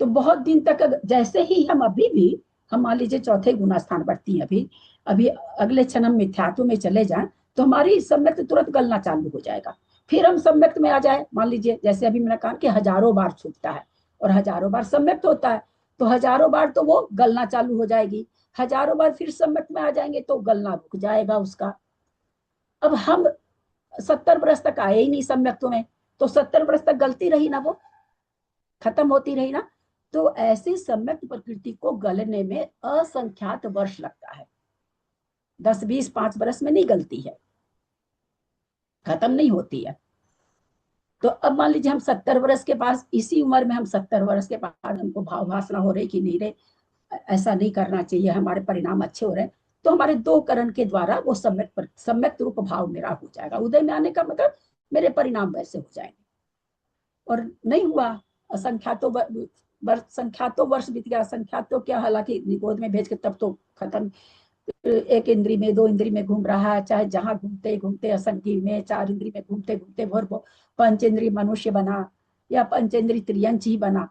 तो बहुत दिन तक जैसे ही हम अभी भी, हम मान लीजिए चौथे गुण स्थान बढ़ती है, अभी अभी अगले क्षण हम मिथ्यात्व में चले जाएं, तो हमारी सम्यक तुरंत गलना चालू हो जाएगा। फिर हम सम्यक में आ जाए, मान लीजिए जैसे अभी मैंने कहा कि हजारों बार छूटता है और हजारों बार सम्यक होता है, तो हजारों बार तो वो गलना चालू हो जाएगी, हजारों बार फिर सम्यक में आ जाएंगे तो गलना रुक जाएगा उसका। अब हम 70 वर्ष तक आए ही नहीं सम्यक्त्व में, तो 70 वर्ष तक गलती रही ना, वो खत्म होती रही ना। तो ऐसी सम्यक प्रकृति को गलने में असंख्यात वर्ष लगता है, 10 20 5 वर्ष में नहीं गलती है, खत्म नहीं होती है। तो अब मान लीजिए हम 70 वर्ष के पास, इसी उम्र में हम 70 वर्ष के बाद हमको भाव भासना हो रही कि नहीं रे, ऐसा नहीं करना चाहिए, हमारे परिणाम अच्छे हो रहे हैं, तो हमारे 2 करण के द्वारा वो सम्यक रूप भाव मेरा हो जाएगा। उदय में आने का मतलब मेरे परिणाम वैसे हो जाएंगे। और नहीं हुआ, संख्यातों वर्ष बीत गया, संख्यातों क्या, हालांकि निगोद में भेज के तब तो खत्म। 1 इंद्री में 2 इंद्री में घूम रहा है, चाहे जहां घूमते घूमते असंगी में 4 इंद्री में घूमते घूमते भर पंचेंद्री मनुष्य बना या पंचेंद्री त्रियंच ही बना।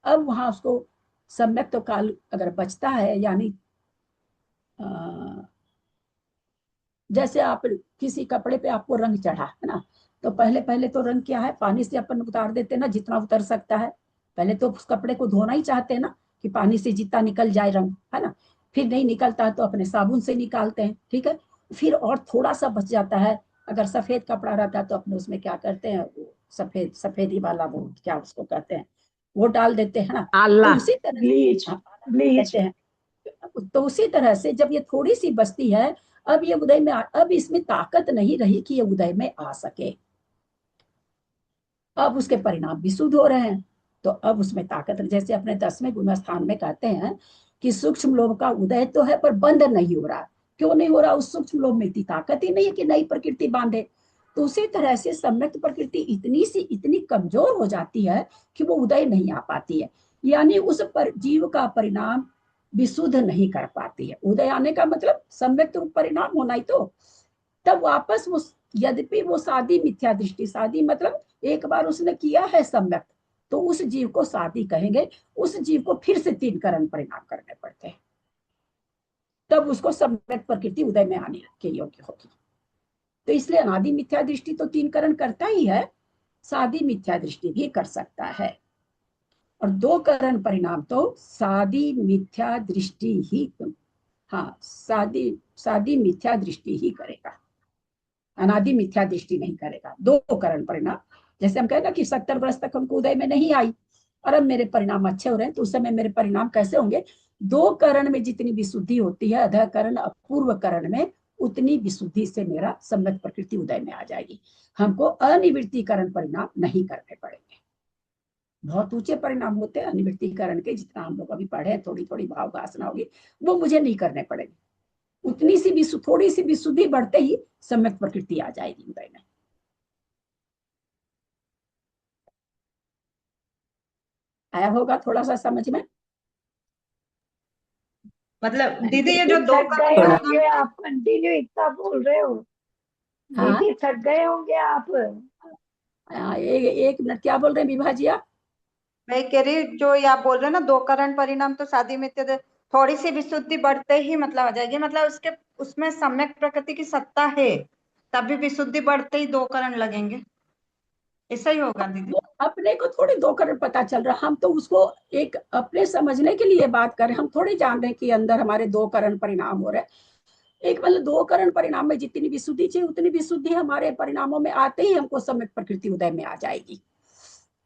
अब वहां उसको सम्यक तो काल अगर बचता है, यानी जैसे आप किसी कपड़े पे आपको रंग चढ़ा है ना, तो पहले पहले तो रंग क्या है, पानी से अपन उतार देते ना जितना उतर सकता है। पहले तो उस कपड़े को धोना ही चाहते हैं ना, कि पानी से जितना निकल जाए रंग, है ना। फिर नहीं निकलता है तो अपने साबुन से निकालते हैं, ठीक है। फिर और थोड़ा सा बच जाता है, अगर सफेद कपड़ा रहता है तो अपने उसमें क्या करते हैं, वो सफेदी वाला वो क्या उसको कहते हैं, वो डाल देते हैं ना। तो उसी तरह ब्लीच देते हैं। तो उसी तरह से जब ये थोड़ी सी बचती है, अब ये उदय में अब इसमें ताकत नहीं रही कि ये उदय में आ सके, अब उसके परिणाम भी शुद्ध हो रहे हैं। तो अब उसमें ताकत, जैसे अपने 10वें गुण स्थान में कहते हैं कि सूक्ष्म लोभ का उदय तो है पर बंधन नहीं हो रहा। क्यों नहीं हो रहा? उस सूक्ष्म लोभ में इतनी ताकत ही नहीं है कि नई प्रकृति बांधे। तो उसी तरह से सम्यक्त प्रकृति इतनी कमजोर हो जाती है कि वो उदय नहीं आ पाती है, यानी उस पर जीव का परिणाम विशुद्ध नहीं कर पाती है। उदय आने का मतलब सम्यक्त परिणाम होना ही, तो तब वापस वो, यद्यपि वो सादी मिथ्या दृष्टि, सादी मतलब एक बार उसने किया है सम्यक्त, तो उस जीव को सादी कहेंगे, उस जीव को फिर से 3 करण परिणाम करने पड़ते हैं, तब उसको सम्यक्त प्रकृति उदय में आने के योग्य होगी। तो इसलिए अनादि मिथ्या दृष्टि तो 3 करण करता ही है, सादी मिथ्या दृष्टि भी कर सकता है, और 2 करण परिणाम तो सादी मिथ्या दृष्टि ही, हाँ सादी मिथ्या दृष्टि ही करेगा, अनादि मिथ्या दृष्टि नहीं करेगा। 2 करण परिणाम, जैसे हम कहें ना कि 70 वर्ष तक हमको उदय में नहीं आई और अब मेरे परिणाम अच्छे हो रहे हैं, तो उस समय मेरे परिणाम कैसे होंगे? 2 करण में जितनी विशुद्धि होती है अधः करण अपूर्व करण में, उतनी विशुद्धि से मेरा सम्यक प्रकृति उदय में आ जाएगी। हमको अनिवृत्तिकरण परिणाम नहीं करने पड़ेंगे। बहुत ऊंचे परिणाम होते हैं अनिवृत्तिकरण के, जितना हम लोग अभी पढ़े, थोड़ी थोड़ी भाव वासना होगी, वो मुझे नहीं करने पड़ेगी। उतनी सी थोड़ी सी विशुद्धि बढ़ते ही सम्यक प्रकृति आ जाएगी उदय में। आया होगा थोड़ा सा समझ में? मतलब दीदी ये जो 2 थक गए होंगे आप, कंटिन्यू इतना बोल रहे हो। हाँ? दीदी थक गए होंगे आप। एक मिनट, क्या बोल रहे हैं विभा जी आप? मैं कह रही जो ये आप बोल रहे हैं ना 2 करण परिणाम, तो शादी में थोड़ी सी विशुद्धि बढ़ते ही मतलब आ जाएगी, मतलब उसके उसमें सम्यक प्रकृति की सत्ता है, तभी विशुद्धि बढ़ते ही 2 करण लगेंगे, ऐसा ही होगा दीदी? तो अपने को थोड़ी 2 करण पता चल रहा, हम तो उसको एक अपने समझने के लिए बात कर रहे हैं, हम थोड़ी जान रहे हैं कि अंदर हमारे 2 करण परिणाम हो रहे हैं। एक मतलब 2 करण परिणाम में जितनी विशुद्धि चाहिए उतनी विशुद्धि हमारे परिणामों में आते ही हमको सम्यक प्रकृति उदय में आ जाएगी।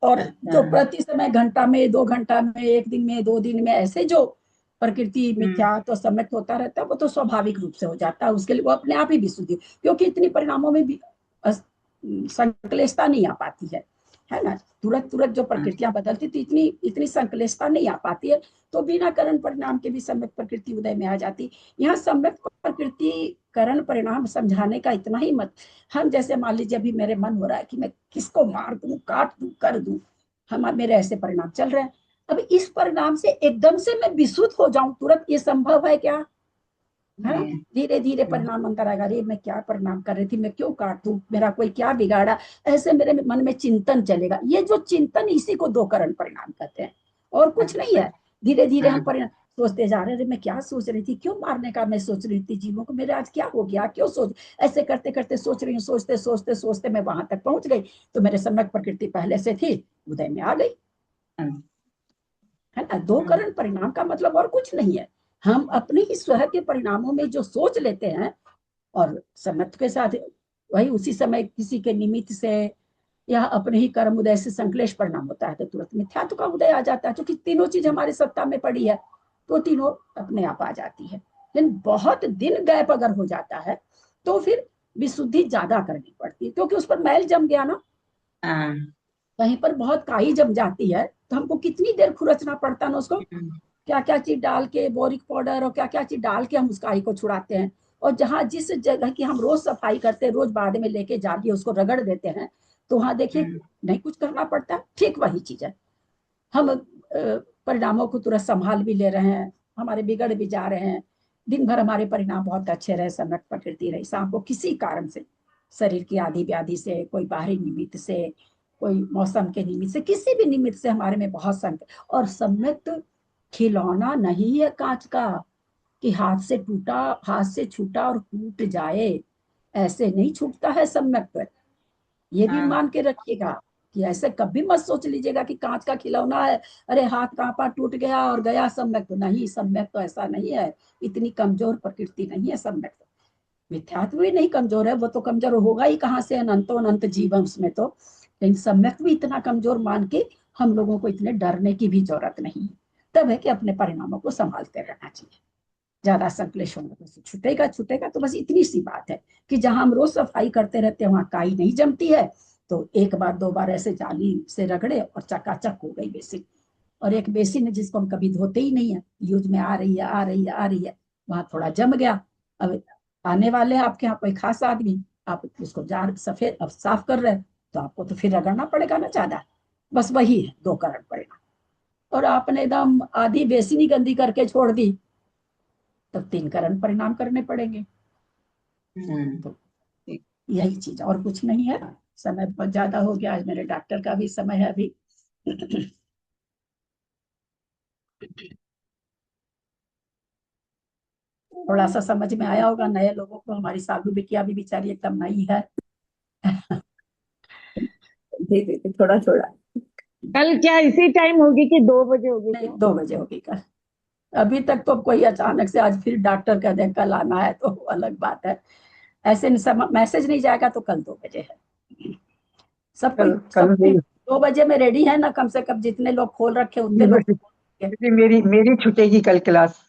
और जो प्रति समय घंटा में, 2 घंटा में, 1 दिन में, 2 दिन में, ऐसे जो प्रकृति मिथ्या तो सम्यक होता रहता है, वो तो स्वाभाविक रूप से हो जाता है, उसके लिए वो अपने आप ही विशुद्धि, क्योंकि इतनी परिणामों में भी संकलेशता नहीं आ पाती है ना, तुरंत तुरंत जो प्रकृतियां बदलती थी, इतनी संकलेशता नहीं आ पाती है, तो बिना करण परिणाम के भी सम्यक प्रकृति उदय में आ जाती। यहाँ सम्यक प्रकृति करण परिणाम समझाने का इतना ही मत, हम जैसे मान लीजिए अभी मेरे मन हो रहा है कि मैं किसको मार दूं, काट दूं, कर दूं, हम मेरे ऐसे परिणाम चल रहे हैं, अब इस परिणाम से एकदम से मैं विशुद्ध हो जाऊं तुरंत, ये संभव है क्या? है, धीरे धीरे परिणाम अंतर आएगा, अरे मैं क्या परिणाम कर रही थी, मैं क्यों काट दूं, मेरा कोई क्या बिगाड़ा, ऐसे मेरे मन में चिंतन चलेगा। ये जो चिंतन, इसी को 2 करण परिणाम कहते हैं, और कुछ नहीं है। धीरे धीरे हम परिणाम सोचते जा रहे हैं, मैं क्या सोच रही थी, क्यों मारने का मैं सोच रही थी जीवों को, मेरे आज क्या हो गया, क्यों सोच, ऐसे करते करते सोच रही हूँ, सोचते सोचते सोचते मैं वहां तक पहुंच गई, तो मेरे सम्यक प्रकृति पहले से थी, उदय में आ गई, है ना। 2 करण परिणाम का मतलब और कुछ नहीं है, हम अपने ही स्वयं के परिणामों में जो सोच लेते हैं और सम्यक के साथ वही उसी समय किसी के निमित्त से या अपने ही कर्म उदय से संकलेश परिणाम होता है, तो तुरंत मिथ्यात्व का उदय आ जाता है, क्योंकि तीनों चीज हमारे सत्ता में पड़ी है, तो तीनों अपने आप आ जाती है। लेकिन बहुत दिन गैप अगर हो जाता है तो फिर विशुद्धि ज्यादा करनी पड़ती है, क्योंकि उस पर मैल जम गया ना, कहीं पर बहुत काई जम जाती है, तो हमको कितनी देर खुरचना पड़ता है ना उसको, क्या क्या चीज डाल के, बोरिक पाउडर और क्या क्या चीज डाल के हम उस काई को छुड़ाते हैं, और जहाँ जिस जगह की हम रोज सफाई करते हैं, रोज बाद में लेके जाके उसको रगड़ देते हैं, तो वहां देखिए नहीं कुछ करना पड़ता, ठीक वही चीज है। हम परिणामों को तुरंत संभाल भी ले रहे हैं, हमारे बिगड़ भी जा रहे हैं, दिन भर हमारे परिणाम बहुत अच्छे रहे, सम्यक प्रकृति रही, शाम को किसी कारण से, शरीर की आदि व्याधि से, कोई बाहरी निमित्त से, कोई मौसम के निमित्त से, किसी भी निमित्त से हमारे में बहुत संकट, और सम्यक खिलौना नहीं है कांच का कि हाथ से टूटा, हाथ से छूटा और टूट जाए, ऐसे नहीं छूटता है सम्यक। ये भी मान के रखिएगा कि ऐसे कभी मत सोच लीजिएगा कि कांच का खिलौना है, अरे हाथ कांपा, टूट गया और गया सम्यक, तो नहीं, सम्यक तो ऐसा नहीं है, इतनी कमजोर प्रकृति नहीं है सम्यक। मिथ्यात्व भी नहीं कमजोर है, वो तो कमजोर होगा ही कहाँ से, अनंतो अनंत जीवन उसमें तो, लेकिन सम्यक भी इतना कमजोर मान के हम लोगों को इतने डरने की भी जरूरत नहीं। तब है कि अपने परिणामों को संभालते रहना चाहिए, ज्यादा संकलेश होने से छूटेगा छूटेगा, तो बस इतनी सी बात है कि जहां हम रोज सफाई करते रहते हैं वहां काई नहीं जमती है, तो 1 बार 2 बार ऐसे जाली से रगड़े और चकाचक हो गई बेसिन। और एक बेसिन है जिसको हम कभी धोते ही नहीं है, यूज में आ रही है आ रही है आ रही है, वहां थोड़ा जम गया, अब आने वाले हैं आपके यहाँ कोई खास आदमी, आप उसको जार सफेद अब साफ कर रहे हैं तो आपको तो फिर रगड़ना पड़ेगा ना ज्यादा। बस वही है 2 करण परिणाम। और आपने एकदम आधी बेसिनी गंदी करके छोड़ दी तब 3 करण परिणाम करने पड़ेंगे। तो यही चीज और कुछ नहीं है। समय बहुत ज्यादा हो गया, आज मेरे डॉक्टर का भी समय है अभी। थोड़ा सा समझ में आया होगा नए लोगों को। हमारी साधु बिटिया भी बेचारी एकदम नई है। जी दीदी, थोड़ा थोड़ा। कल क्या इसी टाइम होगी कि 2 बजे होगी नहीं, क्या? 2 बजे होगी कल। अभी तक तो कोई अचानक से आज फिर डॉक्टर कह दे कल आना है तो अलग बात है। ऐसे मैसेज नहीं जाएगा तो कल 2 बजे है। सब कोई सब कोई 2 बजे में रेडी है ना, कम से कम जितने लोग खोल रखे उतने लोग दीदी मेरी मेरी छूटेगी कल क्लास।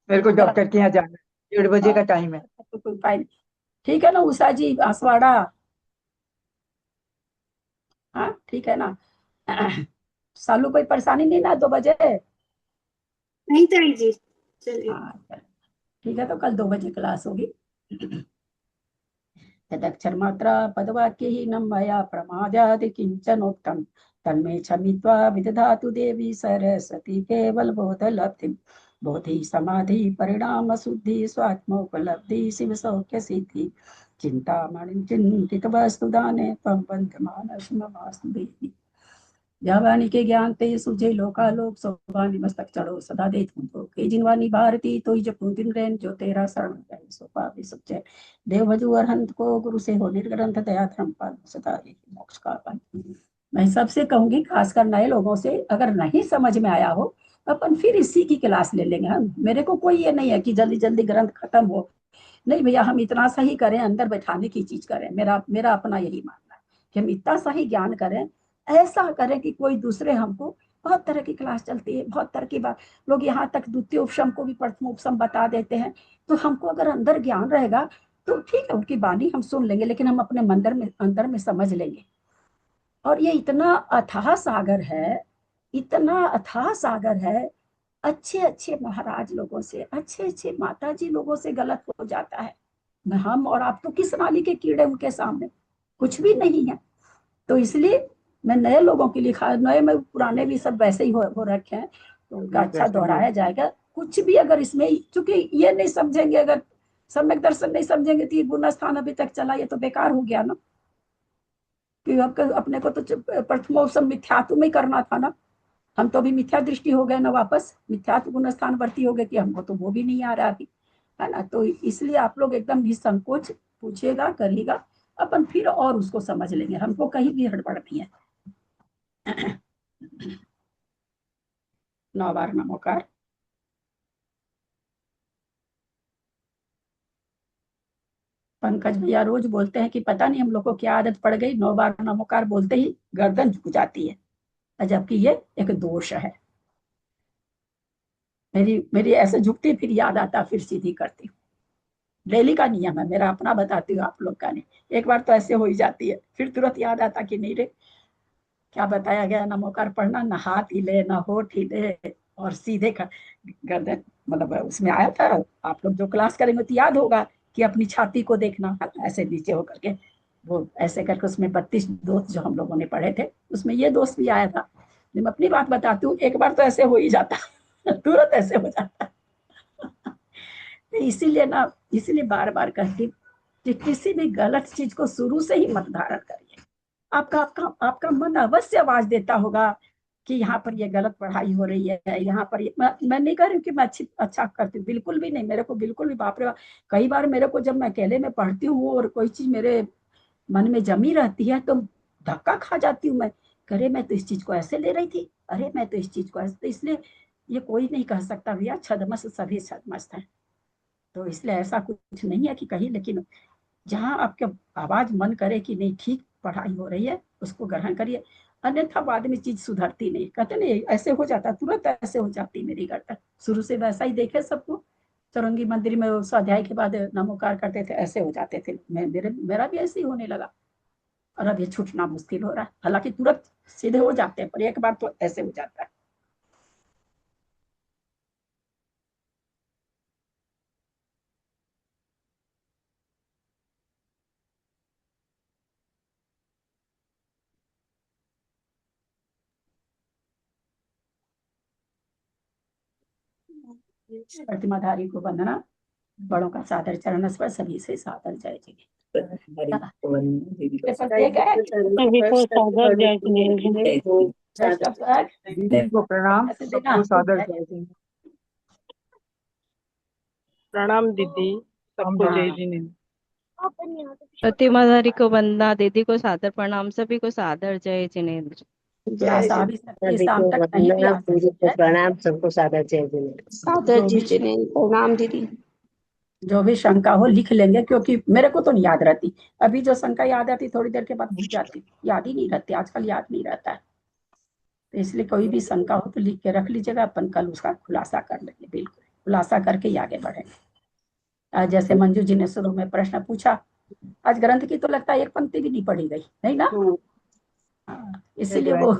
मेरे को डॉक्टर के यहाँ जाना है, 1:30 बजे का टाइम है। तो कोई उपाय नहीं। ठीक है ना उषा जी आसवाड़ा? हाँ ठीक है ना। सालू कोई परेशानी नहीं ना 2 बजे? नहीं ताई जी, चलिए। हाँ ठीक है, तो कल 2 बजे क्लास होगी। यदक्षर मात्रा पदवाक्यहीनं मया प्रमादादि किञ्चनोक्तं तन्मे क्षमित्वा विदधातु देवी सरस्वती केवलबोधलब्धिं। बोधि समाधि परिणाम शुद्धि स्वात्मोपलब्धि शिव सौख्य सिद्धि चिंतामणि चिंतित वस्तु दाने त्वं बन्धमानस नमास्तु देहि। जावानी के ज्ञान ते सुझे लोकालोक सोवानी मस्तक चढ़ो सदा दे तुमको के जिनवानी भारती तो ही जपू दिन रैन जो तेरा शरण है सो पावे सब चैन। देव भजू अरहंत को गुरु से हो निर्ग्रंथ दया धर्म पाल सदा ही मोक्ष का पान। मैं सबसे कहूंगी खासकर नए लोगों से, अगर नहीं समझ में आया हो अपन फिर इसी की क्लास ले लेंगे हम। मेरे को कोई ये नहीं है कि जल्दी जल्दी ग्रंथ खत्म हो, नहीं भैया, हम इतना सही करें अंदर बैठाने की चीज करें। मेरा मेरा अपना यही मानना है कि हम इतना सही ज्ञान करें, ऐसा करें कि कोई दूसरे हमको। बहुत तरह की क्लास चलती है, बहुत तरह की बात, लोग यहाँ तक द्वितीय उपशम को भी प्रथम उपशम बता देते हैं। तो हमको अगर अंदर ज्ञान रहेगा तो ठीक है, उनकी वाणी हम सुन लेंगे, लेकिन हम अपने अंदर में समझ लेंगे। और ये इतना अथाह सागर है, इतना अथाह सागर है। अच्छे अच्छे महाराज लोगों से, अच्छे अच्छे माता जी लोगों से गलत हो जाता है। हम और आप तो किस नाली के कीड़े उनके सामने, कुछ भी नहीं है। तो इसलिए मैं नए लोगों के लिए नए में पुराने भी सब वैसे ही हो रखे हैं, तो उनका अच्छा दोहराया जाएगा। कुछ भी अगर इसमें, क्योंकि ये नहीं समझेंगे, अगर सम्यक दर्शन नहीं समझेंगे तो ये गुण स्थान अभी तक चला, ये तो बेकार हो गया ना। कि अपने को तो प्रथमोपसम मिथ्यात्व में करना था ना। हम तो अभी मिथ्या दृष्टि हो गए ना, वापस मिथ्यात्व गुण स्थान वर्ती हो गए कि हमको तो वो भी नहीं आ रहा अभी, है ना। तो इसलिए आप लोग एकदम निसंकोच पूछिएगा, करिएगा, अपन फिर और उसको समझ लेंगे। हमको कहीं भी हड़बड़ नहीं है। 9 बार नमोकार। पंकज भैया रोज बोलते हैं कि पता नहीं हम लोग को क्या आदत पड़ गई, 9 बार नमोकार बोलते ही गर्दन झुक जाती है, जबकि ये एक दोष है। मेरी मेरी ऐसे झुकती फिर याद आता फिर सीधी करती हूँ। डेली का नियम है मेरा, अपना बताती हूँ, आप लोग का नहीं। एक बार तो ऐसे हो ही जाती है, फिर तुरंत याद आता कि नहीं रे, क्या बताया गया, नमोकार पढ़ना, ना हाथ हिले ना होठ हिले, और सीधे गर्दन, मतलब उसमें आया था। आप लोग जो क्लास करेंगे तो याद होगा कि अपनी छाती को देखना, ऐसे नीचे होकर के, वो ऐसे करके उसमें 32 दोस्त जो हम लोगों ने पढ़े थे उसमें ये दोस्त भी आया था। मैं अपनी बात बताती हूँ, एक बार तो ऐसे हो ही जाता तुरंत ऐसे हो जाता। इसीलिए ना, इसीलिए बार बार कहती कि किसी भी गलत चीज को शुरू से ही मत धारण करिए। आपका आपका आपका मन अवश्य आवाज देता होगा कि यहाँ पर ये गलत पढ़ाई हो रही है, यहाँ पर मैं नहीं कह रही हूँ कि मैं अच्छा करती हूँ, बिल्कुल भी नहीं। मेरे को बिल्कुल भी, बाप रे बाप, कई बार मेरे को जब मैं अकेले में पढ़ती हूँ और कोई चीज मेरे मन में जमी रहती है तो धक्का खा जाती हूँ मैं। अरे मैं तो इस चीज को ऐसे ले रही थी, अरे मैं तो इस चीज को ऐसे। तो इसलिए ये कोई नहीं कह सकता भैया छदमस्त सभी छदमस्त है। तो इसलिए ऐसा कुछ नहीं है कि कहीं, लेकिन जहाँ आपके आवाज मन करे कि नहीं ठीक पढ़ाई हो रही है उसको ग्रहण करिए, अन्यथा बाद में चीज सुधरती नहीं। कहते नहीं ऐसे हो जाता, तुरंत ऐसे हो जाती मेरी गर्दन। शुरू से वैसा ही देखे सबको, चौरंगी मंदिर में स्वाध्याय के बाद नमोकार करते थे, ऐसे हो जाते थे। मेरा भी ऐसे ही होने लगा, और अब ये छूटना मुश्किल हो रहा है। हालांकि तुरंत सीधे हो जाते हैं, पर एक बार तो ऐसे हो जाता है। प्रतिमाधारी को वंदना, बड़ों का सादर चरण स्पर्श, सभी से सादर जय जी। सभी को सादर जय जिनेन्द्र। दीदी को प्रणाम, सबको सादर जय जिनेन्द्र। प्रणाम दीदी, सबको जय जिनेन्द्र। प्रतिमाधारी को वंदना, दीदी को सादर प्रणाम, सभी को सादर जय जिनेन्द्र। प्रणाम, सबको सादर जय जिनेन्द्र। सादर जय जिनेन्द्र। प्रणाम दीदी। जो भी शंका हो लिख लेंगे, क्योंकि मेरे को तो नहीं याद रहती। अभी जो शंका याद आती थोड़ी देर के बाद भूल जाती, याद ही नहीं रहती, आजकल याद नहीं रहता है। तो इसलिए कोई भी शंका हो तो लिख के रख लीजिएगा, अपन कल उसका खुलासा कर लेंगे। बिल्कुल खुलासा करके ही आगे बढ़ेंगे। आज जैसे मंजू जी ने शुरू में प्रश्न पूछा, आज ग्रंथ की तो लगता है एक पंक्ति भी नहीं पढ़ी गई, नहीं ना? इसीलिए वो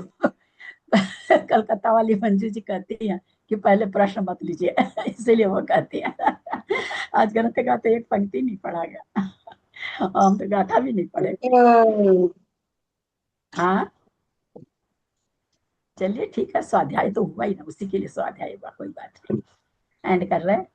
कलकत्ता वाली मंजू जी कहती हैं कि पहले प्रश्न मत लीजिए, इसीलिए वो कहती हैं आज ग्रंथ का तो एक पंक्ति नहीं पढ़ा गया, हम तो गाथा भी नहीं पढ़े। हाँ चलिए ठीक है, स्वाध्याय तो हुआ ही ना, उसी के लिए स्वाध्याय हुआ, कोई बात नहीं। एंड कर रहे हैं।